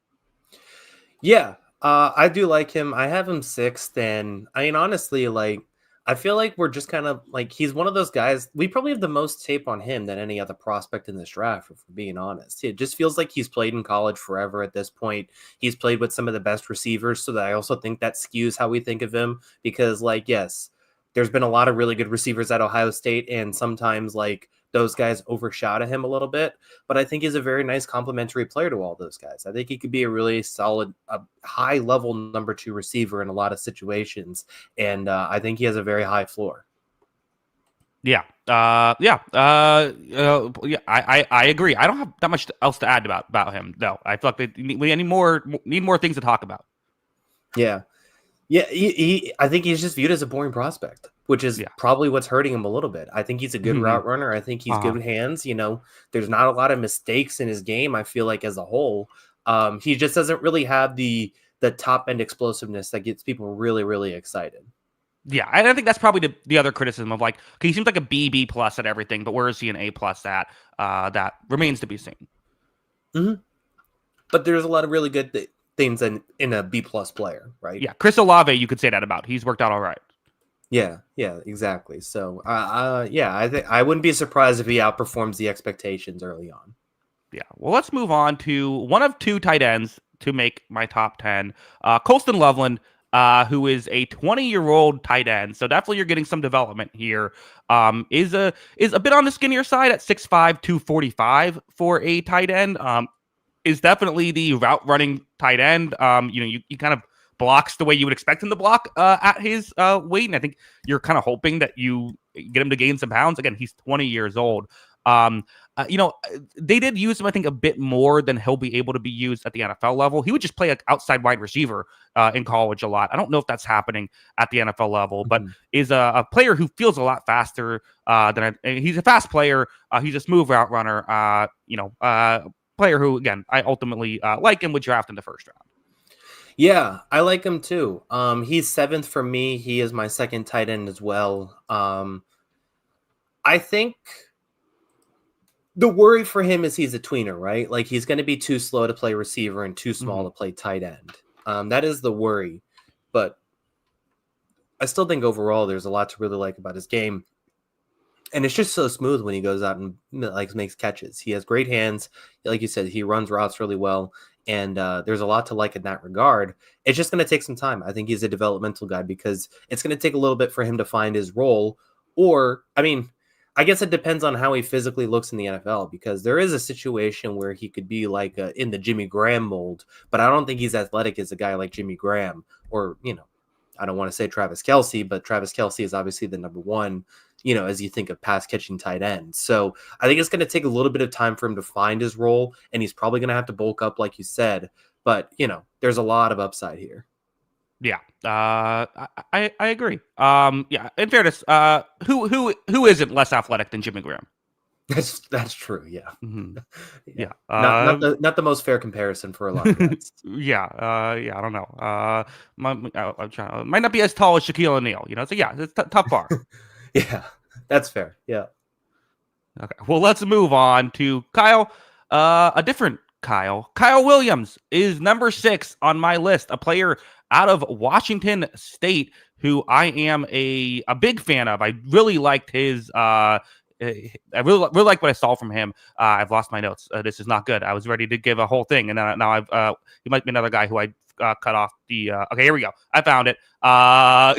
Yeah, I do like him. I have him sixth, and I mean, honestly, like I feel like we're just kind of like he's one of those guys. We probably have the most tape on him than any other prospect in this draft, if we're being honest. It just feels like he's played in college forever at this point. He's played with some of the best receivers, so that I also think that skews how we think of him. Because, like, yes, there's been a lot of really good receivers at Ohio State, and sometimes like those guys overshadow him a little bit. But I think he's a very nice complementary player to all those guys. I think he could be a really solid, high level number 2 receiver in a lot of situations, and I think he has a very high floor. Yeah. Yeah. Yeah. I agree. I don't have that much else to add about him. No, I feel like we need more things to talk about. Yeah. Yeah, I think he's just viewed as a boring prospect, which is Yeah. probably what's hurting him a little bit. I think he's a good Mhm. route runner. I think he's good with hands. There's not a lot of mistakes in his game, I feel like, as a whole. He just doesn't really have the top end explosiveness that gets people really, really excited. Yeah, I think that's probably the other criticism of like he seems like a B plus at everything, but where is he an A plus at? That remains to be seen. Mm-hmm. But there's a lot of really good things in a B plus player, right? Yeah, Chris Olave, you could say that about. He's worked out all right. Yeah, exactly. So, yeah, I think I wouldn't be surprised if he outperforms the expectations early on. Yeah. Well, let's move on to one of 2 tight ends to make my top 10. Colston Loveland, who is a 20-year-old tight end. So definitely you're getting some development here. Is a bit on the skinnier side at 6'5", 245 for a tight end. Is definitely the route running tight end. You kind of blocks the way you would expect him to block at his weight. And I think you're kind of hoping that you get him to gain some pounds. Again, he's 20 years old. They did use him, I think, a bit more than he'll be able to be used at the NFL level. He would just play like outside wide receiver in college a lot. I don't know if that's happening at the NFL level, but is a player who feels a lot faster he's a fast player. He's a smooth route runner. Player who, again, I ultimately like and would draft in the first round. Yeah, I like him too. He's 7th for me. He is my second tight end as well. I think the worry for him is he's a tweener, right? Like he's going to be too slow to play receiver and too small to play tight end. That is the worry. But I still think overall there's a lot to really like about his game. And it's just so smooth when he goes out and like makes catches. He has great hands. Like you said, he runs routes really well. And there's a lot to like in that regard. It's just going to take some time. I think he's a developmental guy because it's going to take a little bit for him to find his role. Or, I mean, I guess it depends on how he physically looks in the NFL, because there is a situation where he could be like in the Jimmy Graham mold, but I don't think he's athletic as a guy like Jimmy Graham, or, I don't want to say Travis Kelce, but Travis Kelce is obviously the number one, as you think of pass catching tight ends. So I think it's going to take a little bit of time for him to find his role, and he's probably going to have to bulk up, like you said, but there's a lot of upside here. Yeah, I agree. Yeah, in fairness, who isn't less athletic than Jimmy Graham? That's true. Yeah. Mm-hmm. Yeah. Not the most fair comparison for a lot of guys. Yeah. I don't know. Might not be as tall as Shaquille O'Neal. So yeah, it's tough bar. Yeah, that's fair. Yeah. Okay. Well, let's move on to Kyle. a different Kyle. Kyle Williams is number 6 on my list, a player out of Washington State who I am a big fan of. I really liked his I really like what I saw from him. I've lost my notes. This is not good. I was ready to give a whole thing, and then now he might be another guy who I cut off the. Okay, here we go. I found it.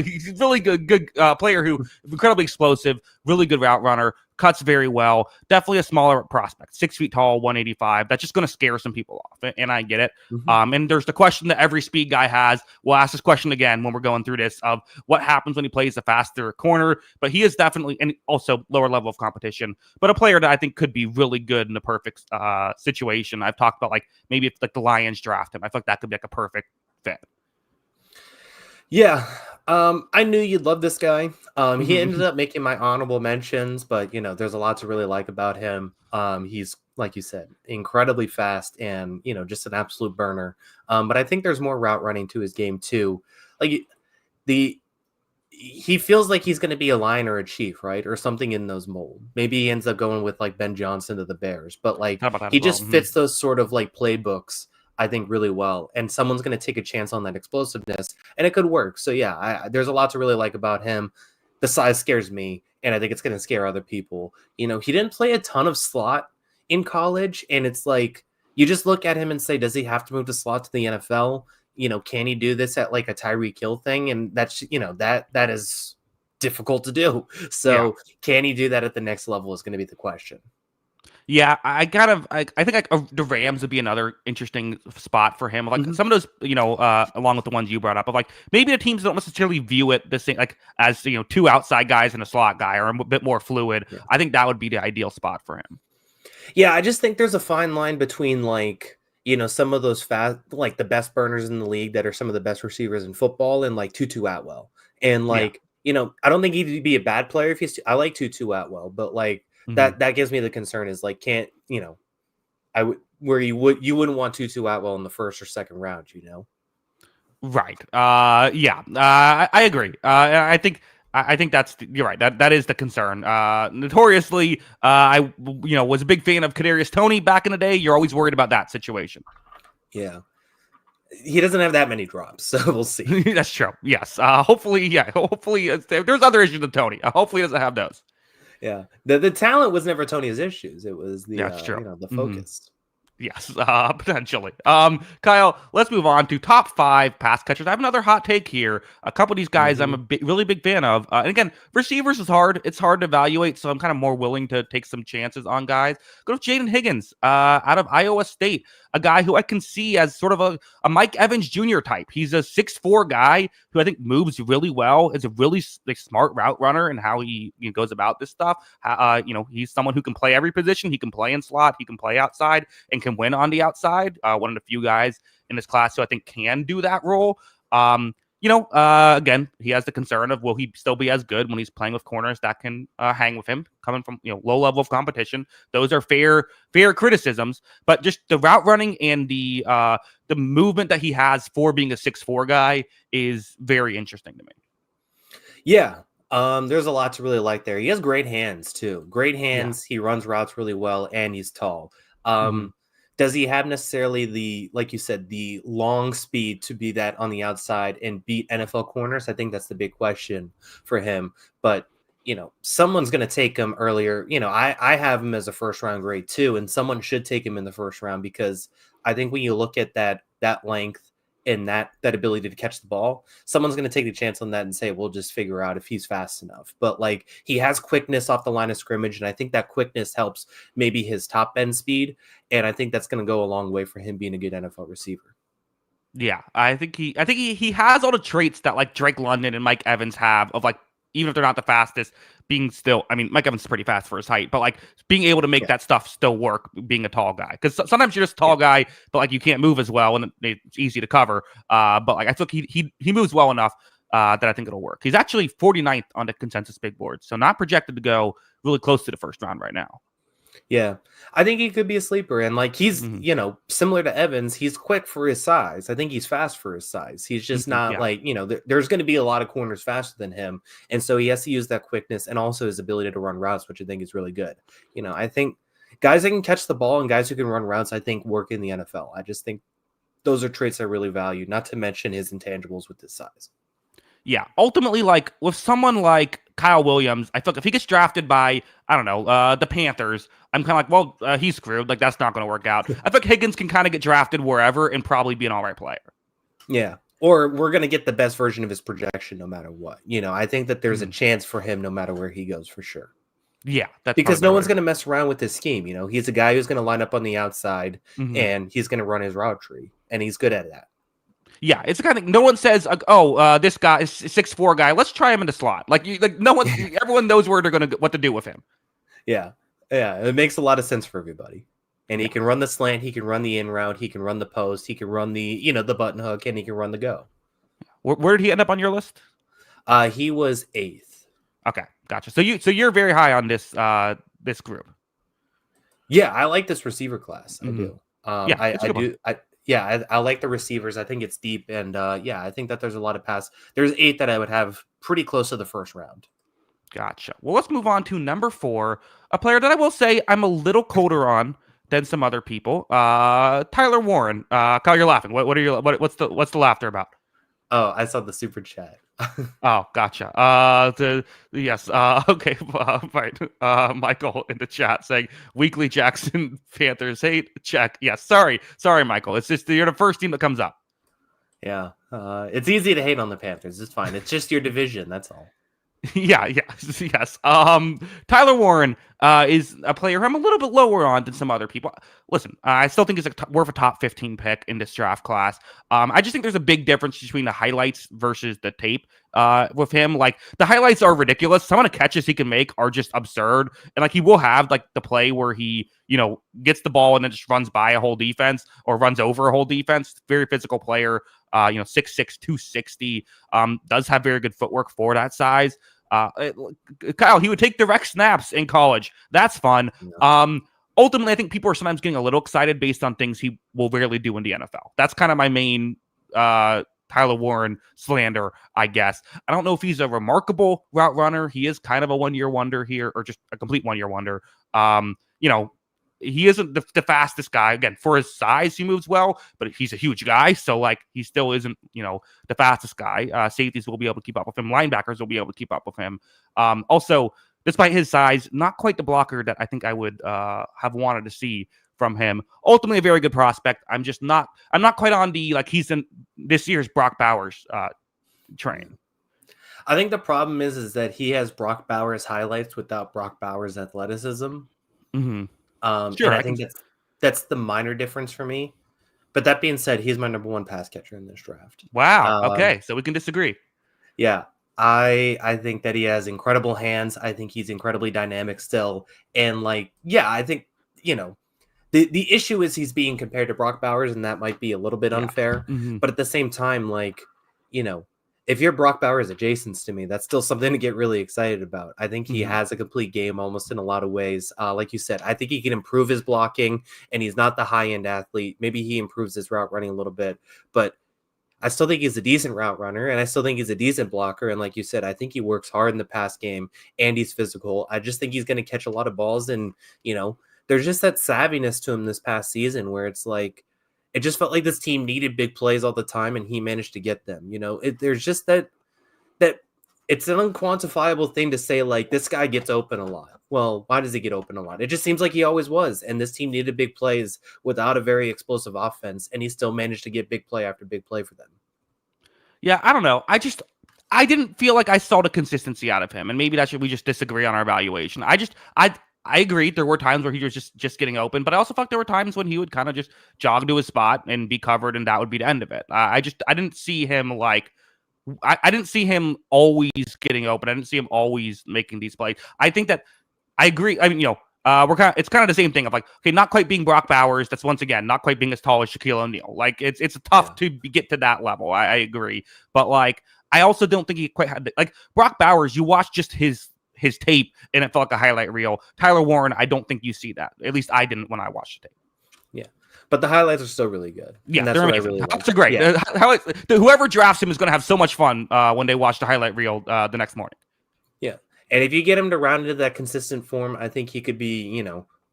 He's a really good player who incredibly explosive, really good route runner, cuts very well. Definitely a smaller prospect, 6 feet tall, 185. That's just going to scare some people off, and I get it. And there's the question that every speed guy has. We'll ask this question again when we're going through this of what happens when he plays a faster corner. But he is definitely, and also lower level of competition, but a player that I think could be really good in the perfect situation. I've talked about like maybe if like the Lions draft him, I feel like that could be like a perfect fit. Yeah. I knew you'd love this guy. He ended up making my honorable mentions, but there's a lot to really like about him. He's, like you said, incredibly fast and, just an absolute burner. But I think there's more route running to his game too. Like he feels like he's going to be a Lion or a Chief, right? Or something in those mold. Maybe he ends up going with like Ben Johnson to the Bears, but like he just fits those sort of like playbooks, I think, really well. And someone's going to take a chance on that explosiveness and it could work. So yeah, there's a lot to really like about him. The size scares me and I think it's going to scare other people. He didn't play a ton of slot in college. And it's like, you just look at him and say, does he have to move to slot to the NFL? Can he do this at like a Tyreek Hill thing? And that's, that is difficult to do. So can he do that at the next level is going to be the question. Yeah, I think the Rams would be another interesting spot for him. Like some of those, along with the ones you brought up, of like maybe the teams don't necessarily view it the same, like as 2 outside guys and a slot guy, or a bit more fluid. Yeah. I think that would be the ideal spot for him. Yeah, I just think there's a fine line between like some of those fast, like the best burners in the league that are some of the best receivers in football, and like Tutu Atwell, and like I don't think he'd be a bad player if he's. I like Tutu Atwell, but like. That gives me the concern is like I would where you wouldn't want Tutu Atwell in the first or second round, Right. I agree. I think that's you're right. That is the concern. Notoriously, I was a big fan of Kadarius Toney back in the day. You're always worried about that situation. Yeah. He doesn't have that many drops, so we'll see. That's true. Yes. Hopefully, there's other issues with Toney. Hopefully he doesn't have those. Yeah, the talent was never Tony's issues. It was the the focus. Yes, potentially. Kyle, let's move on to top 5 pass catchers. I have another hot take here. A couple of these guys I'm a really big fan of. And again, receivers is hard. It's hard to evaluate, so I'm kind of more willing to take some chances on guys. Go with Jaden Higgins out of Iowa State, a guy who I can see as sort of a Mike Evans Jr. type. He's a 6'4" guy who I think moves really well, is a really smart route runner and how he goes about this stuff. He's someone who can play every position. He can play in slot. He can play outside and can win on the outside. One of the few guys in this class who I think can do that role. Again, he has the concern of will he still be as good when he's playing with corners that can hang with him, coming from low level of competition. Those are fair criticisms, but just the route running and the movement that he has for being a 6'4" guy is very interesting to me. Yeah. There's a lot to really like there. He has great hands too. Great hands. Yeah. He runs routes really well and he's tall. Does he have necessarily the, like you said, the long speed to be that on the outside and beat NFL corners? I think that's the big question for him. But, someone's going to take him earlier. I have him as a first round grade too, and someone should take him in the first round because I think when you look at that length and that ability to catch the ball, someone's going to take a chance on that and say, we'll just figure out if he's fast enough. But like he has quickness off the line of scrimmage. And I think that quickness helps maybe his top end speed. And I think that's going to go a long way for him being a good NFL receiver. Yeah. I think he has all the traits that like Drake London and Mike Evans have of like, even if they're not the fastest, being still, I mean, Mike Evans is pretty fast for his height, but like being able to make that stuff still work, being a tall guy. Because sometimes you're just a tall guy, but like you can't move as well, and it's easy to cover. But like I feel like he moves well enough that I think it'll work. He's actually 49th on the consensus big board, so not projected to go really close to the first round right now. Yeah, I think he could be a sleeper. And like he's, similar to Evans, he's quick for his size. I think he's fast for his size. He's just not like, there's going to be a lot of corners faster than him. And so he has to use that quickness and also his ability to run routes, which I think is really good. I think Guys that can catch the ball and guys who can run routes, I think, work in the NFL. I just think those are traits I really value, not to mention his intangibles with his size. Yeah, ultimately, like with someone like Kyle Williams, I feel like if he gets drafted by, I don't know, the Panthers, I'm kind of like, well, he's screwed. Like that's not going to work out. I feel like Higgins can kind of get drafted wherever and probably be an all right player. Yeah, or we're going to get the best version of his projection no matter what. I think that there's a chance for him no matter where he goes for sure. Yeah, that's because no one's going to mess around with his scheme. He's a guy who's going to line up on the outside and he's going to run his route tree, and he's good at that. Yeah, it's the kind of no one says, this guy is 6'4" guy. Let's try him in the slot. Like no one, everyone knows where they're going to what to do with him. Yeah, it makes a lot of sense for everybody. And he can run the slant, he can run the in route, he can run the post, he can run the the button hook, and he can run the go. Where did he end up on your list? He was 8th. Okay, gotcha. So you're very high on this this group. Yeah, I like this receiver class. I do. I like the receivers. I think it's deep, and I think that there's a lot of pass. There's 8 that I would have pretty close to the first round. Gotcha. Well, let's move on to number 4, a player that I will say I'm a little colder on than some other people. Tyler Warren. Kyle, you're laughing. What's the laughter about? Oh, I saw the super chat. Oh, gotcha. Yes. Okay. Right. Michael in the chat saying weekly Jackson Panthers hate. Check. Yes. Sorry, Michael. It's just you're the first team that comes up. Yeah. It's easy to hate on the Panthers. It's fine. It's just your division. That's all. Yes. Tyler Warren is a player who I'm a little bit lower on than some other people. Listen, I still think he's worth a top 15 pick in this draft class. I just think there's a big difference between the highlights versus the tape with him. Like the highlights are ridiculous. Some of the catches he can make are just absurd. And like he will have like the play where he, gets the ball and then just runs by a whole defense or runs over a whole defense. Very physical player. 6'6", 260. Does have very good footwork for that size. Kyle, he would take direct snaps in college. That's fun. Yeah. Ultimately, I think people are sometimes getting a little excited based on things he will rarely do in the NFL. That's kind of my main Tyler Warren slander, I guess. I don't know if he's a remarkable route runner. He is kind of a one-year wonder here, or just a complete one-year wonder. He isn't the fastest guy. Again, for his size, he moves well, but he's a huge guy. So, like, he still isn't, the fastest guy. Safeties will be able to keep up with him. Linebackers will be able to keep up with him. Also, despite his size, not quite the blocker that I think I would have wanted to see from him. Ultimately, a very good prospect. I'm not quite on the, like, he's in this year's Brock Bowers train. I think the problem is that he has Brock Bowers highlights without Brock Bowers athleticism. Mm-hmm. Sure, I think that's the minor difference for me. But that being said, he's my number 1 pass catcher in this draft. Wow. Okay, so we can disagree. Yeah, I think that he has incredible hands. I think he's incredibly dynamic still. And I think, the issue is he's being compared to Brock Bowers, and that might be a little bit unfair. Mm-hmm. But at the same time, if you're Brock Bowers adjacent to me, that's still something to get really excited about. I think he has a complete game almost in a lot of ways. Like you said, I think he can improve his blocking, and he's not the high-end athlete. Maybe he improves his route running a little bit, but I still think he's a decent route runner, and I still think he's a decent blocker. And like you said, I think he works hard in the pass game, and he's physical. I just think he's going to catch a lot of balls, and, there's just that savviness to him this past season where it's like, it just felt like this team needed big plays all the time, and he managed to get them. There's just that it's an unquantifiable thing to say, like, this guy gets open a lot. Well, why does he get open a lot? It just seems like he always was, and this team needed big plays without a very explosive offense, and he still managed to get big play after big play for them. Yeah, I don't know. I didn't feel like I saw the consistency out of him, and maybe we just disagree on our evaluation. I agree. There were times where he was just getting open, but I also felt there were times when he would kind of just jog to his spot and be covered, and that would be the end of it. I didn't see him I didn't see him always getting open. I didn't see him always making these plays. I think that I agree. I mean, it's kind of the same thing of like, okay, not quite being Brock Bowers. That's once again not quite being as tall as Shaquille O'Neal. Like it's tough to get to that level. I agree, but like I also don't think he quite had like Brock Bowers. You watch just his tape and it felt like a highlight reel. Tyler Warren, I don't think you see that. At least I didn't when I watched the tape. Yeah, but the highlights are still really good. Yeah, that's what I really like. That's great. Yeah. Whoever drafts him is going to have so much fun when they watch the highlight reel the next morning. Yeah, and if you get him to round into that consistent form, I think he could be,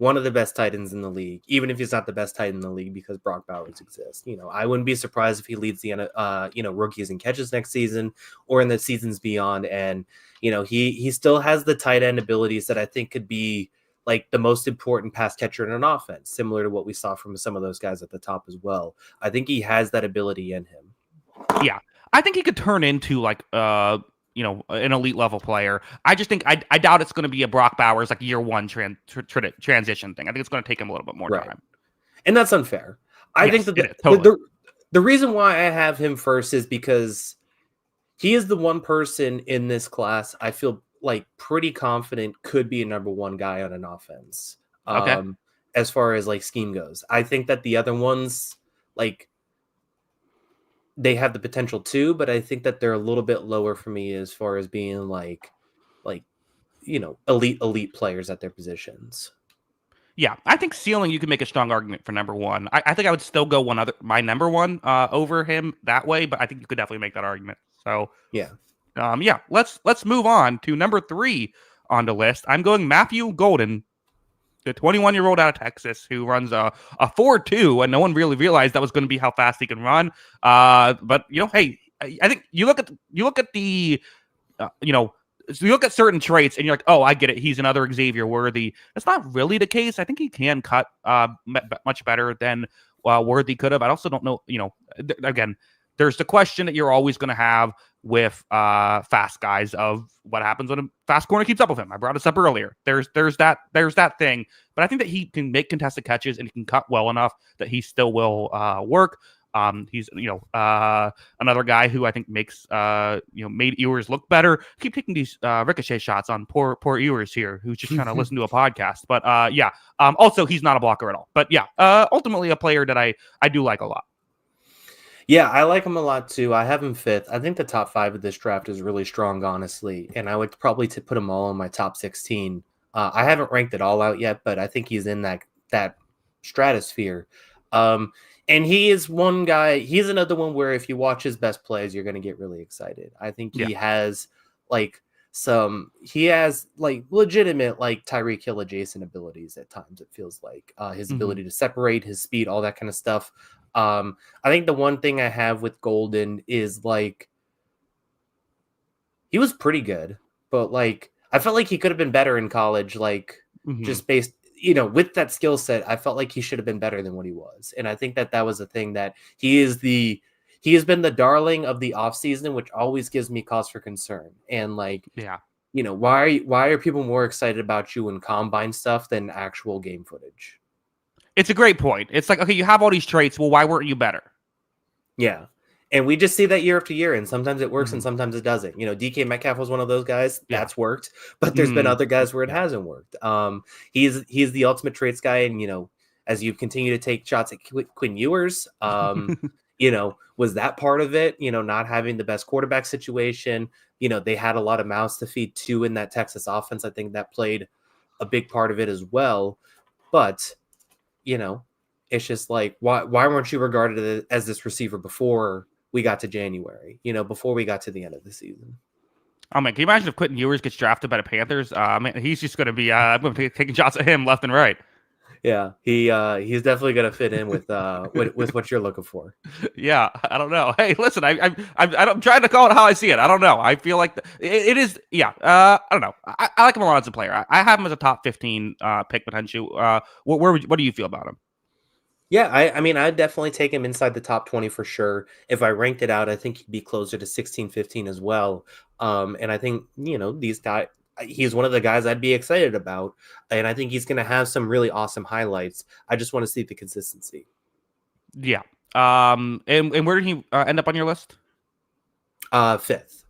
one of the best tight ends in the league, even if he's not the best tight end in the league because Brock Bowers exists. I wouldn't be surprised if he leads the rookies in catches next season or in the seasons beyond. And he still has the tight end abilities that I think could be like the most important pass catcher in an offense, similar to what we saw from some of those guys at the top as well. I think he has that ability in him. Yeah, I think he could turn into like an elite level player. I just think I doubt it's going to be a Brock Bowers like year one transition thing. I think it's going to take him a little bit more time. And that's unfair. I think that the reason why I have him first is because he is the one person in this class I feel like pretty confident could be a number one guy on an offense. As far as like scheme goes, I think that the other ones, like, they have the potential too, but I think that they're a little bit lower for me as far as being like elite players at their positions. Yeah, I think ceiling, you can make a strong argument for number one. I think I would still go my number one over him that way, but I think you could definitely make that argument. So yeah. Let's move on to number 3 on the list. I'm going Matthew Golden, the 21-year-old out of Texas who runs a 4.2, and no one really realized that was going to be how fast he can run. But hey, I think you look at the so you look at certain traits and you're like, oh, I get it. He's another Xavier Worthy. That's not really the case. I think he can cut much better than Worthy could have. I also don't know, again, there's the question that you're always going to have with fast guys of what happens when a fast corner keeps up with him. I brought this up earlier. There's that thing, but I think that he can make contested catches and he can cut well enough that he still will work. He's another guy who I think makes made Ewers look better. Keep taking these ricochet shots on poor Ewers here, who's just trying to listen to a podcast. But also he's not a blocker at all. But ultimately a player that I do like a lot. Yeah, I like him a lot too. I have him 5th. I think the top 5 of this draft is really strong, honestly, and I would probably put them all in my top 16. I haven't ranked it all out yet, but I think he's in that stratosphere. And he is one guy. He's another one where if you watch his best plays, you're going to get really excited. I think he has legitimate like Tyreek Hill adjacent abilities at times. It feels like his ability to separate, his speed, all that kind of stuff. I think the one thing I have with Golden is like he was pretty good, but like I felt like he could have been better in college, just based with that skill set. I felt like he should have been better than what he was, and I think that was a thing that he has been the darling of the offseason, which always gives me cause for concern. And why are people more excited about you in combine stuff than actual game footage? It's a great point. It's like, okay, you have all these traits. Well, why weren't you better? Yeah. And we just see that year after year, and sometimes it works and sometimes it doesn't. DK Metcalf was one of those guys that's worked, but there's been other guys where it hasn't worked. He's the ultimate traits guy. And, as you continue to take shots at Quinn Ewers, was that part of it? Not having the best quarterback situation. They had a lot of mouths to feed too in that Texas offense. I think that played a big part of it as well. But it's just like, why weren't you regarded as this receiver before we got to January, before we got to the end of the season? Oh man, can you imagine if Quentin Ewers gets drafted by the Panthers? Man, he's just going to be I'm going to be taking shots at him left and right. Yeah, he's definitely going to fit in with what you're looking for. Yeah, I don't know. Hey, listen, I'm trying to call it how I see it. I don't know. I feel like it is. Yeah, I don't know. I like him a lot as a player. I have him as a top 15 pick potential. What do you feel about him? Yeah, I mean, I'd definitely take him inside the top 20 for sure. If I ranked it out, I think he'd be closer to 16, 15 as well. And I think, these guys, he's one of the guys I'd be excited about. And I think he's going to have some really awesome highlights. I just want to see the consistency. Yeah. And where did he end up on your list? 5th.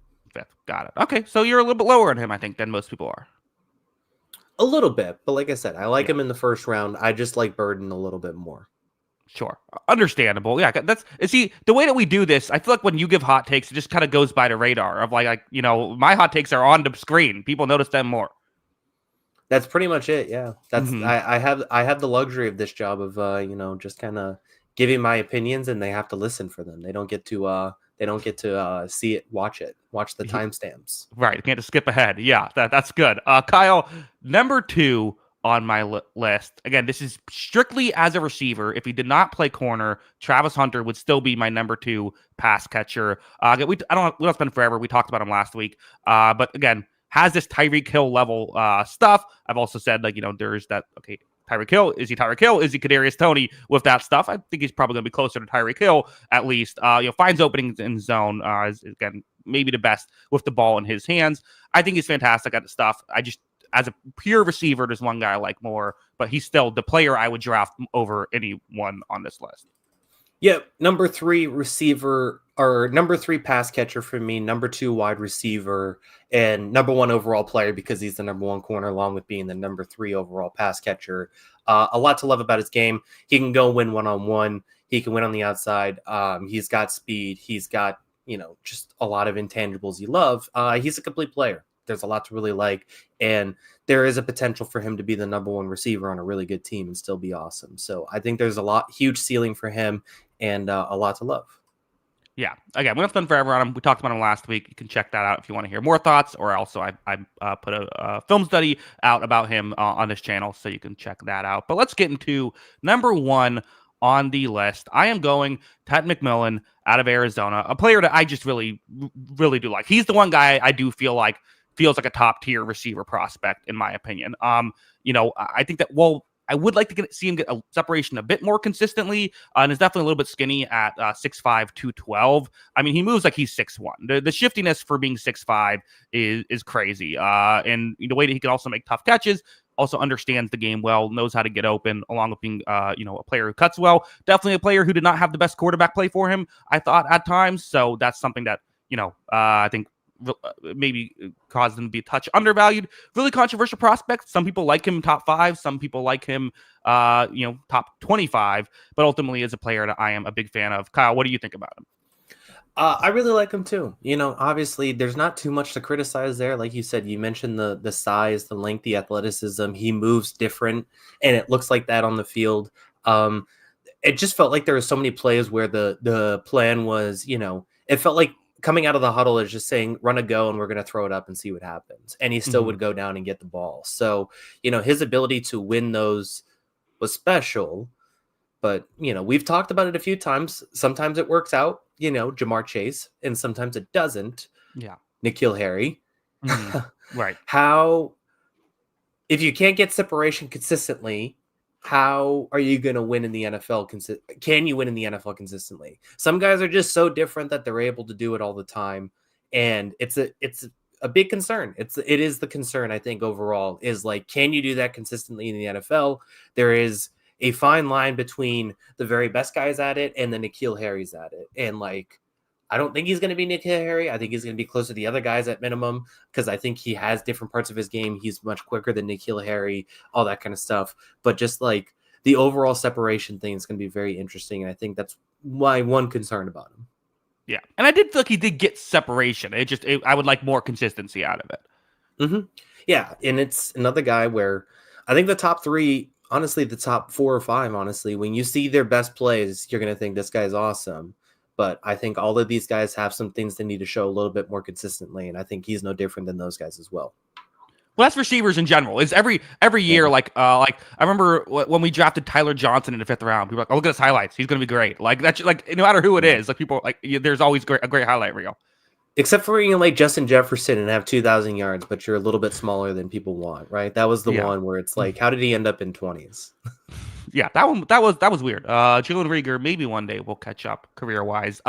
Got it. Okay. So you're a little bit lower on him, I think, than most people are. A little bit. But like I said, I like him in the first round. I just like Burden a little bit more. Sure. Understandable. Yeah. See, the way that we do this, I feel like when you give hot takes, it just kind of goes by the radar of like, my hot takes are on the screen. People notice them more. That's pretty much it. Yeah. That's, I have the luxury of this job of, just kind of giving my opinions, and they have to listen for them. They don't get to see it, watch the timestamps. Right. You can't just skip ahead. Yeah. That's good. Kyle, number 2 on my list. Again, this is strictly as a receiver. If he did not play corner, Travis Hunter would still be my number 2 pass catcher. We don't spend forever. We talked about him last week. But again, has this Tyreek Hill level stuff. I've also said, like, there's that, okay, Tyreek Hill, is he Tyreek Hill? Is he Kadarius Toney with that stuff? I think he's probably going to be closer to Tyreek Hill at least. Finds openings in zone. Is, again, maybe the best with the ball in his hands. I think he's fantastic at the stuff. I just, as a pure receiver, there's one guy I like more, but he's still the player I would draft over anyone on this list. Yep. Number 3 receiver, or number 3 pass catcher for me, number 2 wide receiver, and number 1 overall player because he's the number 1 corner, along with being the number 3 overall pass catcher. A lot to love about his game. He can go win one-on-one. He can win on the outside. He's got speed. He's got, just a lot of intangibles you love. He's a complete player. There's a lot to really like, and there is a potential for him to be the number 1 receiver on a really good team and still be awesome. So I think there's huge ceiling for him and a lot to love. Yeah. Again, we don't spend forever on him. We talked about him last week. You can check that out if you want to hear more thoughts, or also I put a film study out about him on this channel, so you can check that out. But let's get into number 1 on the list. I am going Ted McMillan out of Arizona, a player that I just really, really do like. He's the one guy I do feel like feels like a top tier receiver prospect, in my opinion. I think that, I would like to see him get a separation a bit more consistently, and is definitely a little bit skinny at 6'5", 212. I mean, he moves like he's 6'1". The shiftiness for being 6'5" is crazy. And the way that he can also make tough catches, also understands the game well, knows how to get open, along with being, a player who cuts well. Definitely a player who did not have the best quarterback play for him, I thought, at times. So that's something that, I think maybe caused him to be a touch undervalued. Really controversial prospect. Some people like him top 5. Some people like him, top 25. But ultimately, is a player that I am a big fan of. Kyle, what do you think about him? I really like him too. Obviously, there's not too much to criticize there. Like you said, you mentioned the size, the length, the athleticism. He moves different, and it looks like that on the field. It just felt like there were so many plays where the plan was, it felt like coming out of the huddle is just saying, run a go, and we're going to throw it up and see what happens. And he still would go down and get the ball. So, his ability to win those was special. But, we've talked about it a few times. Sometimes it works out, Jamar Chase, and sometimes it doesn't. Yeah. N'Keal Harry. Right. If you can't get separation consistently, how are you going to win in the NFL? Can you win in the NFL consistently? Some guys are just so different that they're able to do it all the time. And it's a big concern. It is the concern, I think, overall, is like, can you do that consistently in the NFL? There is a fine line between the very best guys at it and the N'Keal Harry's at it. And I don't think he's going to be N'Keal Harry. I think he's going to be closer to the other guys at minimum, because I think he has different parts of his game. He's much quicker than N'Keal Harry, all that kind of stuff. But just like the overall separation thing is going to be very interesting. And I think that's my one concern about him. Yeah. And I did feel like he did get separation. I would like more consistency out of it. Mm-hmm. Yeah. And it's another guy where I think the top 3, honestly, the top 4 or 5, honestly, when you see their best plays, you're going to think this guy's awesome. But I think all of these guys have some things they need to show a little bit more consistently, and I think he's no different than those guys as well. Well, that's receivers in general. Is every year, like I remember when we drafted Tyler Johnson in the 5th round. People were like, "Oh, look at his highlights. He's going to be great." Like that's like no matter who it is, like people like there's always a great highlight reel. Except for you can like Justin Jefferson and have 2,000 yards, but you're a little bit smaller than people want, right? That was the one where it's like, how did he end up in 20s? Yeah, that was weird. Jalen Reagor, maybe one day we'll catch up career wise.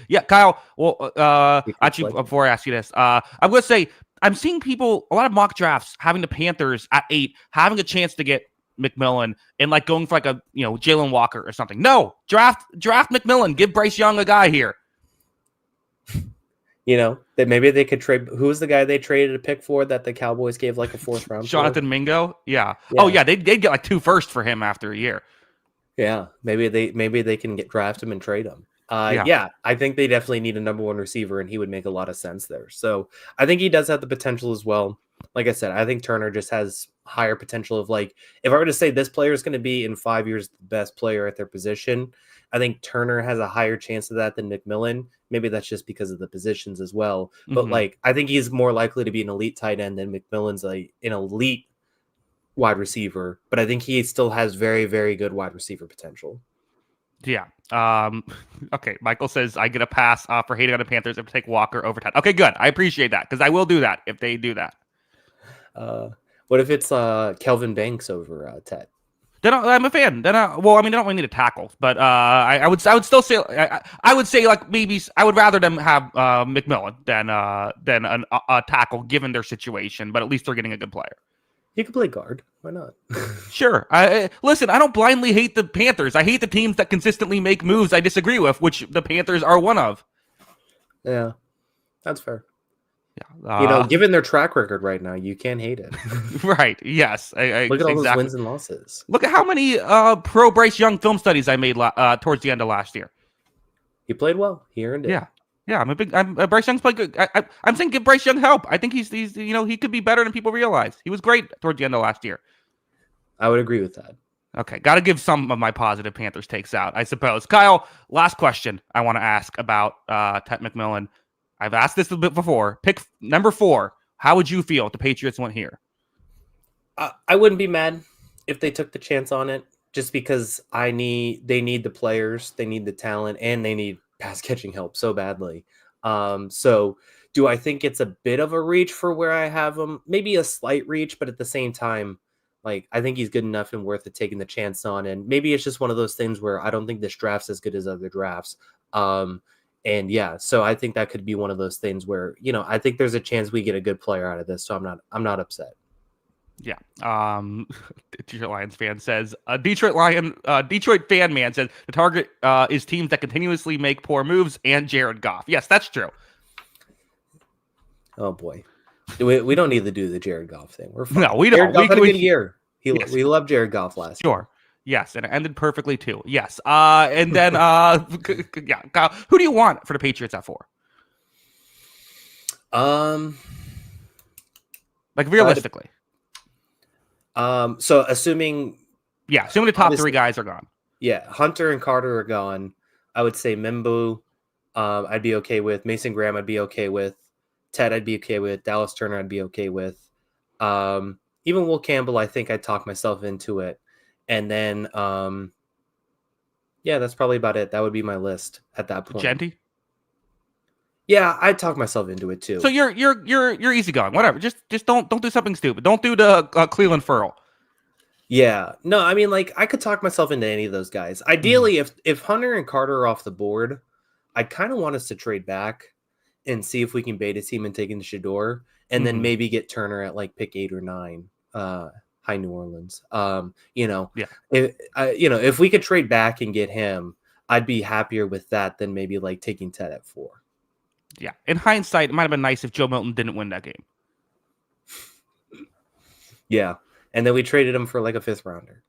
Yeah, Kyle. Well, actually, before I ask you this, I'm gonna say I'm seeing people a lot of mock drafts having the Panthers at 8, having a chance to get McMillan and like going for like a Jalen Walker or something. No, draft McMillan. Give Bryce Young a guy here. That maybe they could trade. Who was the guy they traded a pick for that the Cowboys gave like a 4th round? Jonathan Mingo. Yeah. Oh yeah, they'd get like 2 firsts for him after a year. Yeah, maybe they can draft him and trade him. Yeah, I think they definitely need a number 1 receiver, and he would make a lot of sense there. So I think he does have the potential as well. Like I said, I think Turner just has higher potential of like, if I were to say this player is going to be in 5 years the best player at their position, I think Turner has a higher chance of that than McMillan. Maybe that's just because of the positions as well. But like, I think he's more likely to be an elite tight end than McMillan's an elite wide receiver, but I think he still has very, very good wide receiver potential. Yeah. Okay. Michael says I get a pass for hating on the Panthers if I take Walker over Ted. Okay, good. I appreciate that because I will do that if they do that. What if it's Kelvin Banks over Ted? Then I'm a fan. Then, well, I mean, they don't really need a tackle, but I would still say I would say like maybe I would rather them have McMillan than a tackle given their situation. But at least they're getting a good player. He could play guard. Why not? Sure. Listen, I don't blindly hate the Panthers. I hate the teams that consistently make moves I disagree with, which the Panthers are one of. Yeah, that's fair. Yeah. Given their track record right now, you can't hate it. Right. Yes. Look at all those wins and losses. Look at how many pro Bryce Young film studies I made towards the end of last year. He played well. He earned it. Yeah. Yeah, Bryce Young's played good. I'm saying give Bryce Young help. I think he's he could be better than people realize. He was great towards the end of last year. I would agree with that. Okay, got to give some of my positive Panthers takes out, I suppose. Kyle, last question I want to ask about Ted McMillan. I've asked this a bit before. Pick number 4. How would you feel if the Patriots went here? I wouldn't be mad if they took the chance on it, just because they need the players, they need the talent, and they need pass catching help so badly. So do I think it's a bit of a reach for where I have him? Maybe a slight reach, but at the same time, like, I think he's good enough and worth it taking the chance on. And maybe it's just one of those things where I don't think this draft's as good as other drafts. And yeah, so I think that could be one of those things where, I think there's a chance we get a good player out of this. So I'm not upset. Yeah. Detroit Lions fan says, Detroit fan man says the target is teams that continuously make poor moves and Jared Goff. Yes, that's true. Oh boy. We don't need to do the Jared Goff thing. We're fine. No, we don't. Jared Goff had a good year. Yes. We love Jared Goff last year. Sure. Yes, and it ended perfectly too. Yes. And then yeah, Kyle, who do you want for the Patriots at 4? Like realistically. So assuming the top 3 guys are gone. Yeah, Hunter and Carter are gone. I would say Mimbu, I'd be okay with. Mason Graham, I'd be okay with. Ted, I'd be okay with. Dallas Turner, I'd be okay with. Even Will Campbell, I think I'd talk myself into it. And then, that's probably about it. That would be my list at that point. Genty? Yeah, I'd talk myself into it too. So you're easygoing. Whatever. Just don't do something stupid. Don't do the Cleveland Furl. Yeah. No, I mean, like, I could talk myself into any of those guys. Ideally, if Hunter and Carter are off the board, I kind of want us to trade back and see if we can bait a team and take in Shador, and then maybe get Turner at like pick 8 or 9, high New Orleans. If we could trade back and get him, I'd be happier with that than maybe like taking Ted at 4. Yeah. In hindsight, it might have been nice if Joe Milton didn't win that game. Yeah. And then we traded him for like a 5th rounder.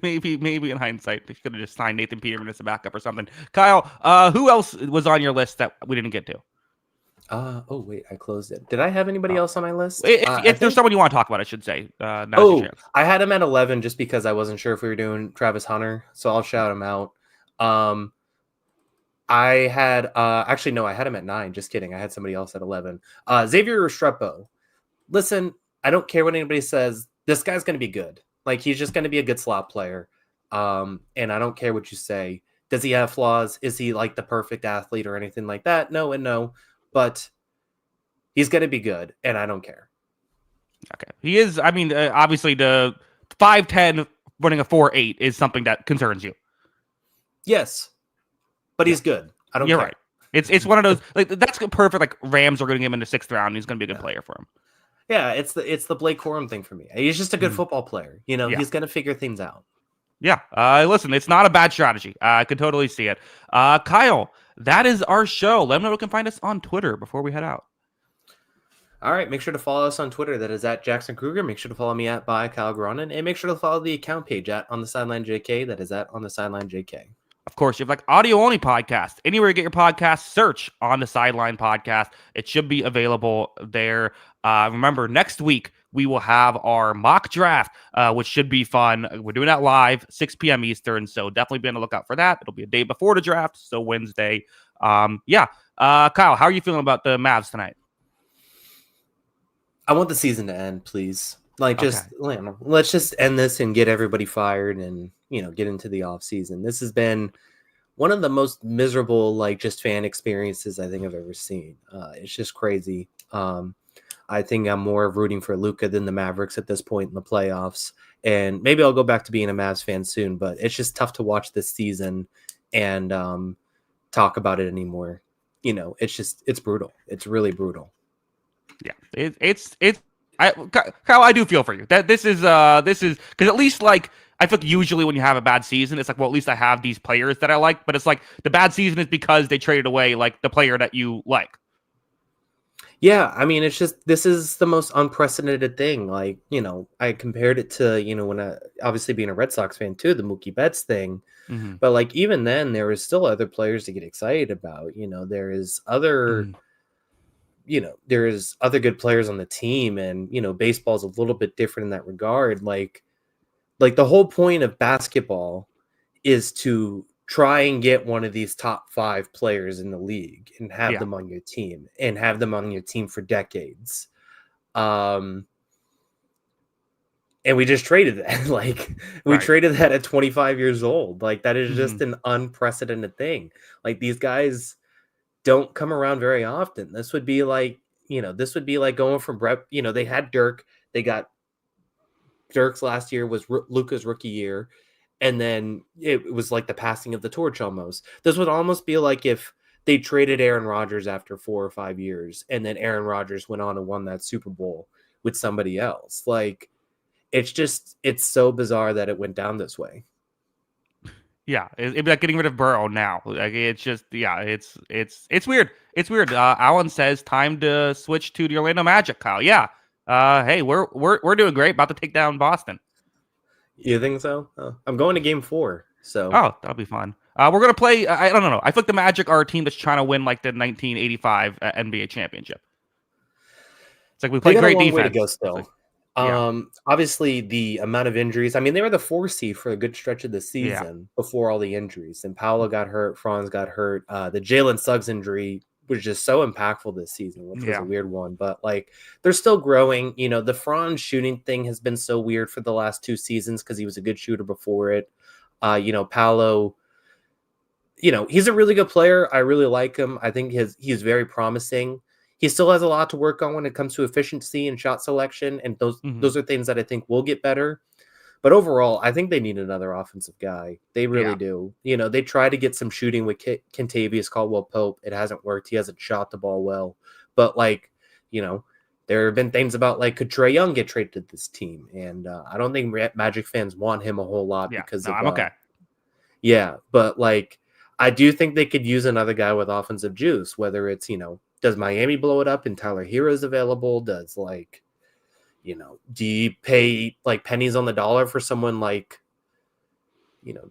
Maybe in hindsight, they should have just signed Nathan Peterman as a backup or something. Kyle, who else was on your list that we didn't get to? Oh, wait, I closed it. Did I have anybody else on my list? If there's someone you want to talk about, I should say. I had him at 11 just because I wasn't sure if we were doing Travis Hunter. So I'll shout him out. I had actually no, I had him at 9. Just kidding. I had somebody else at 11. Xavier Restrepo. Listen, I don't care what anybody says. This guy's going to be good. Like, he's just going to be a good slot player. And I don't care what you say. Does he have flaws? Is he like the perfect athlete or anything like that? No and no. But he's going to be good, and I don't care. Okay, he is. I mean, obviously the 5'10" running a 4.8 is something that concerns you. Yes, but he's good. I don't. You're care. right. It's one of those, like, that's perfect. Like, Rams are going to give him in the 6th round. And he's going to be a good player for him. Yeah, it's the Blake Corum thing for me. He's just a good football player. He's going to figure things out. Yeah. Listen, it's not a bad strategy. I could totally see it. Kyle, that is our show. Let them know where you can find us on Twitter before we head out. All right. Make sure to follow us on Twitter. That is at Jackson Kruger. Make sure to follow me at by Kyle Gronin. And make sure to follow the account page at On the Sideline JK. That is at On the Sideline JK. Of course, you have like audio-only podcast. Anywhere you get your podcast, search On the Sideline Podcast. It should be available there. Remember, next week, we will have our mock draft, which should be fun. We're doing that live, 6 p.m. Eastern, so definitely be on the lookout for that. It'll be a day before the draft, so Wednesday. Kyle, how are you feeling about the Mavs tonight? I want the season to end, please. Like, Okay. just let's just end this and get everybody fired, and get into the off season. This has been one of the most miserable, like, just fan experiences I think I've ever seen. It's just crazy. I think I'm more rooting for Luka than the Mavericks at this point in the playoffs. And maybe I'll go back to being a Mavs fan soon, but it's just tough to watch this season and talk about it anymore. It's brutal. It's really brutal. Yeah, it's. Kyle, I do feel for you. That this is because at least like I feel like usually when you have a bad season, it's like, well, at least I have these players that I like. But it's like the bad season is because they traded away like the player that you like. Yeah, I mean, this is the most unprecedented thing. Like, I compared it to, when obviously being a Red Sox fan too, the Mookie Betts thing. Mm-hmm. But like even then, there is still other players to get excited about. There is other, there is other good players on the team, and baseball's a little bit different in that regard. Like the whole point of basketball is to try and get one of these top 5 players in the league and have them on your team and have them on your team for decades. And we just traded that. Like, we traded that at 25 years old. Like, that is just an unprecedented thing. Like, these guys don't come around very often. This would be like going from Brett. They had Dirk. They got Dirk's last year was Luka's rookie year. And then it was like the passing of the torch almost. This would almost be like if they traded Aaron Rodgers after 4 or 5 years, and then Aaron Rodgers went on and won that Super Bowl with somebody else. Like, it's so bizarre that it went down this way. Yeah, it'd be like getting rid of Burrow now. Like, it's just, it's weird. It's weird. Alan says time to switch to the Orlando Magic, Kyle. Yeah. Hey, we're doing great. About to take down Boston. You think so? I'm going to Game 4. So that'll be fun. We're gonna play. I don't know. I feel like the Magic are a team that's trying to win like the 1985 NBA championship. It's like we play great defense. Way to go still. Obviously the amount of injuries. I mean, they were the 4 seed for a good stretch of the season before all the injuries. And Paolo got hurt. Franz got hurt. The Jalen Suggs injury was just so impactful this season, which was a weird one. But like, they're still growing. The Franz shooting thing has been so weird for the last 2 seasons because he was a good shooter before it. Paolo, he's a really good player. I really like him. I think he's very promising. He still has a lot to work on when it comes to efficiency and shot selection, and those are things that I think will get better. But overall, I think they need another offensive guy. They really do. They try to get some shooting with Kentavious Caldwell-Pope. It hasn't worked. He hasn't shot the ball well. But like, there have been things about like, could Trae Young get traded to this team? And I don't think Magic fans want him a whole lot because of. I'm okay. Yeah, but like, I do think they could use another guy with offensive juice. Whether it's does Miami blow it up and Tyler Hero's available? Does like, do you pay like pennies on the dollar for someone like,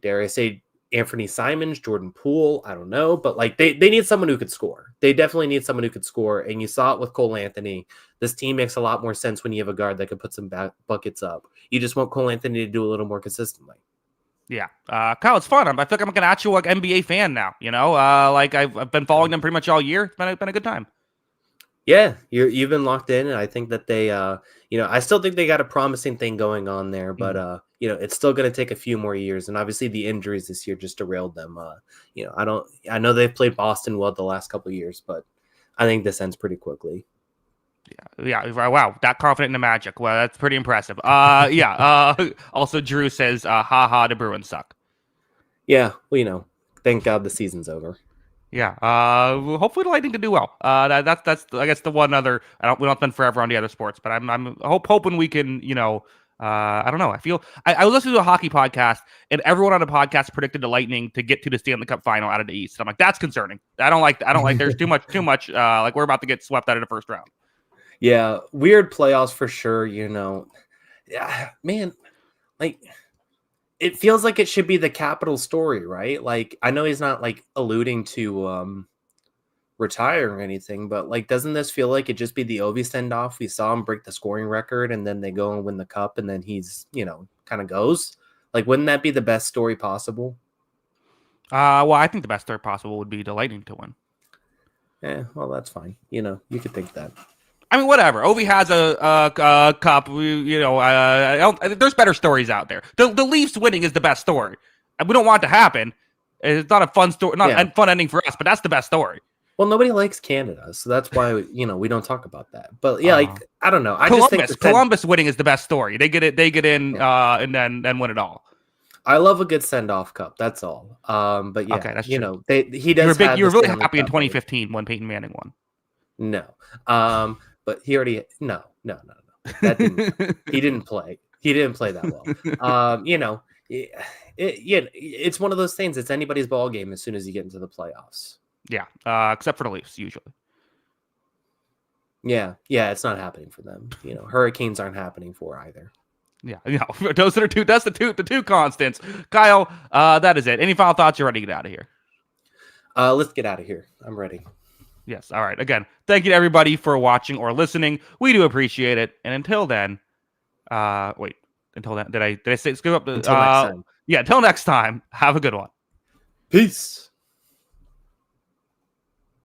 dare I say Anthony Simons, Jordan Poole? I don't know, but like they need someone who could score. They definitely need someone who could score. And you saw it with Cole Anthony. This team makes a lot more sense when you have a guard that can put some buckets up. You just want Cole Anthony to do a little more consistently. Yeah. Kyle, it's fun. I feel like I'm like an actual like NBA fan now, like I've been following them pretty much all year. It's been a good time. Yeah, you've been locked in, and I think that they, I still think they got a promising thing going on there, but it's still going to take a few more years, and obviously the injuries this year just derailed them. I know they've played Boston well the last couple of years, but I think this ends pretty quickly. Yeah. Wow. That confident in the Magic. Well, that's pretty impressive. Also, Drew says, haha, the Bruins suck. Yeah. Well, thank God the season's over. Yeah. Hopefully the Lightning can do well. That's I guess the one other. We don't spend forever on the other sports, but I'm hoping we can. I don't know. I was listening to a hockey podcast, and everyone on the podcast predicted the Lightning to get to the Stanley Cup final out of the East. I'm like, that's concerning. I don't like. There's too much. Like, we're about to get swept out of the first round. Yeah, weird playoffs for sure. Yeah, man, like, it feels like it should be the Capital story, right? Like, I know he's not like alluding to retire or anything, but like, doesn't this feel like it just be the Ovi send off? We saw him break the scoring record, and then they go and win the cup, and then he's kind of goes. Like, wouldn't that be the best story possible? Well, I think the best story possible would be the Lightning to win. Yeah, well, that's fine. You could think that. I mean, whatever. Ovi has a cup. There's better stories out there. The Leafs winning is the best story, and we don't want it to happen. It's not a fun story, not a fun ending for us, but that's the best story. Well, nobody likes Canada, so that's why we don't talk about that. But yeah, I don't know. I Columbus, just think Columbus winning is the best story. They get in, and then win it all. I love a good send-off cup. That's all. But yeah, okay, that's true. He does. You were really happy in 2015 when Peyton Manning won. No, but he already no. That didn't. He didn't play. He didn't play that well. It's one of those things. It's anybody's ball game as soon as you get into the playoffs. Yeah, except for the Leafs usually. Yeah, it's not happening for them. Hurricanes aren't happening for either. Yeah, those are two. That's the two constants. Kyle, that is it. Any final thoughts? You're ready to get out of here. Let's get out of here. I'm ready. Yes. All right. Again, thank you to everybody for watching or listening. We do appreciate it. And until then, until then, did I say skip up the until next time? Yeah. Until next time. Have a good one. Peace.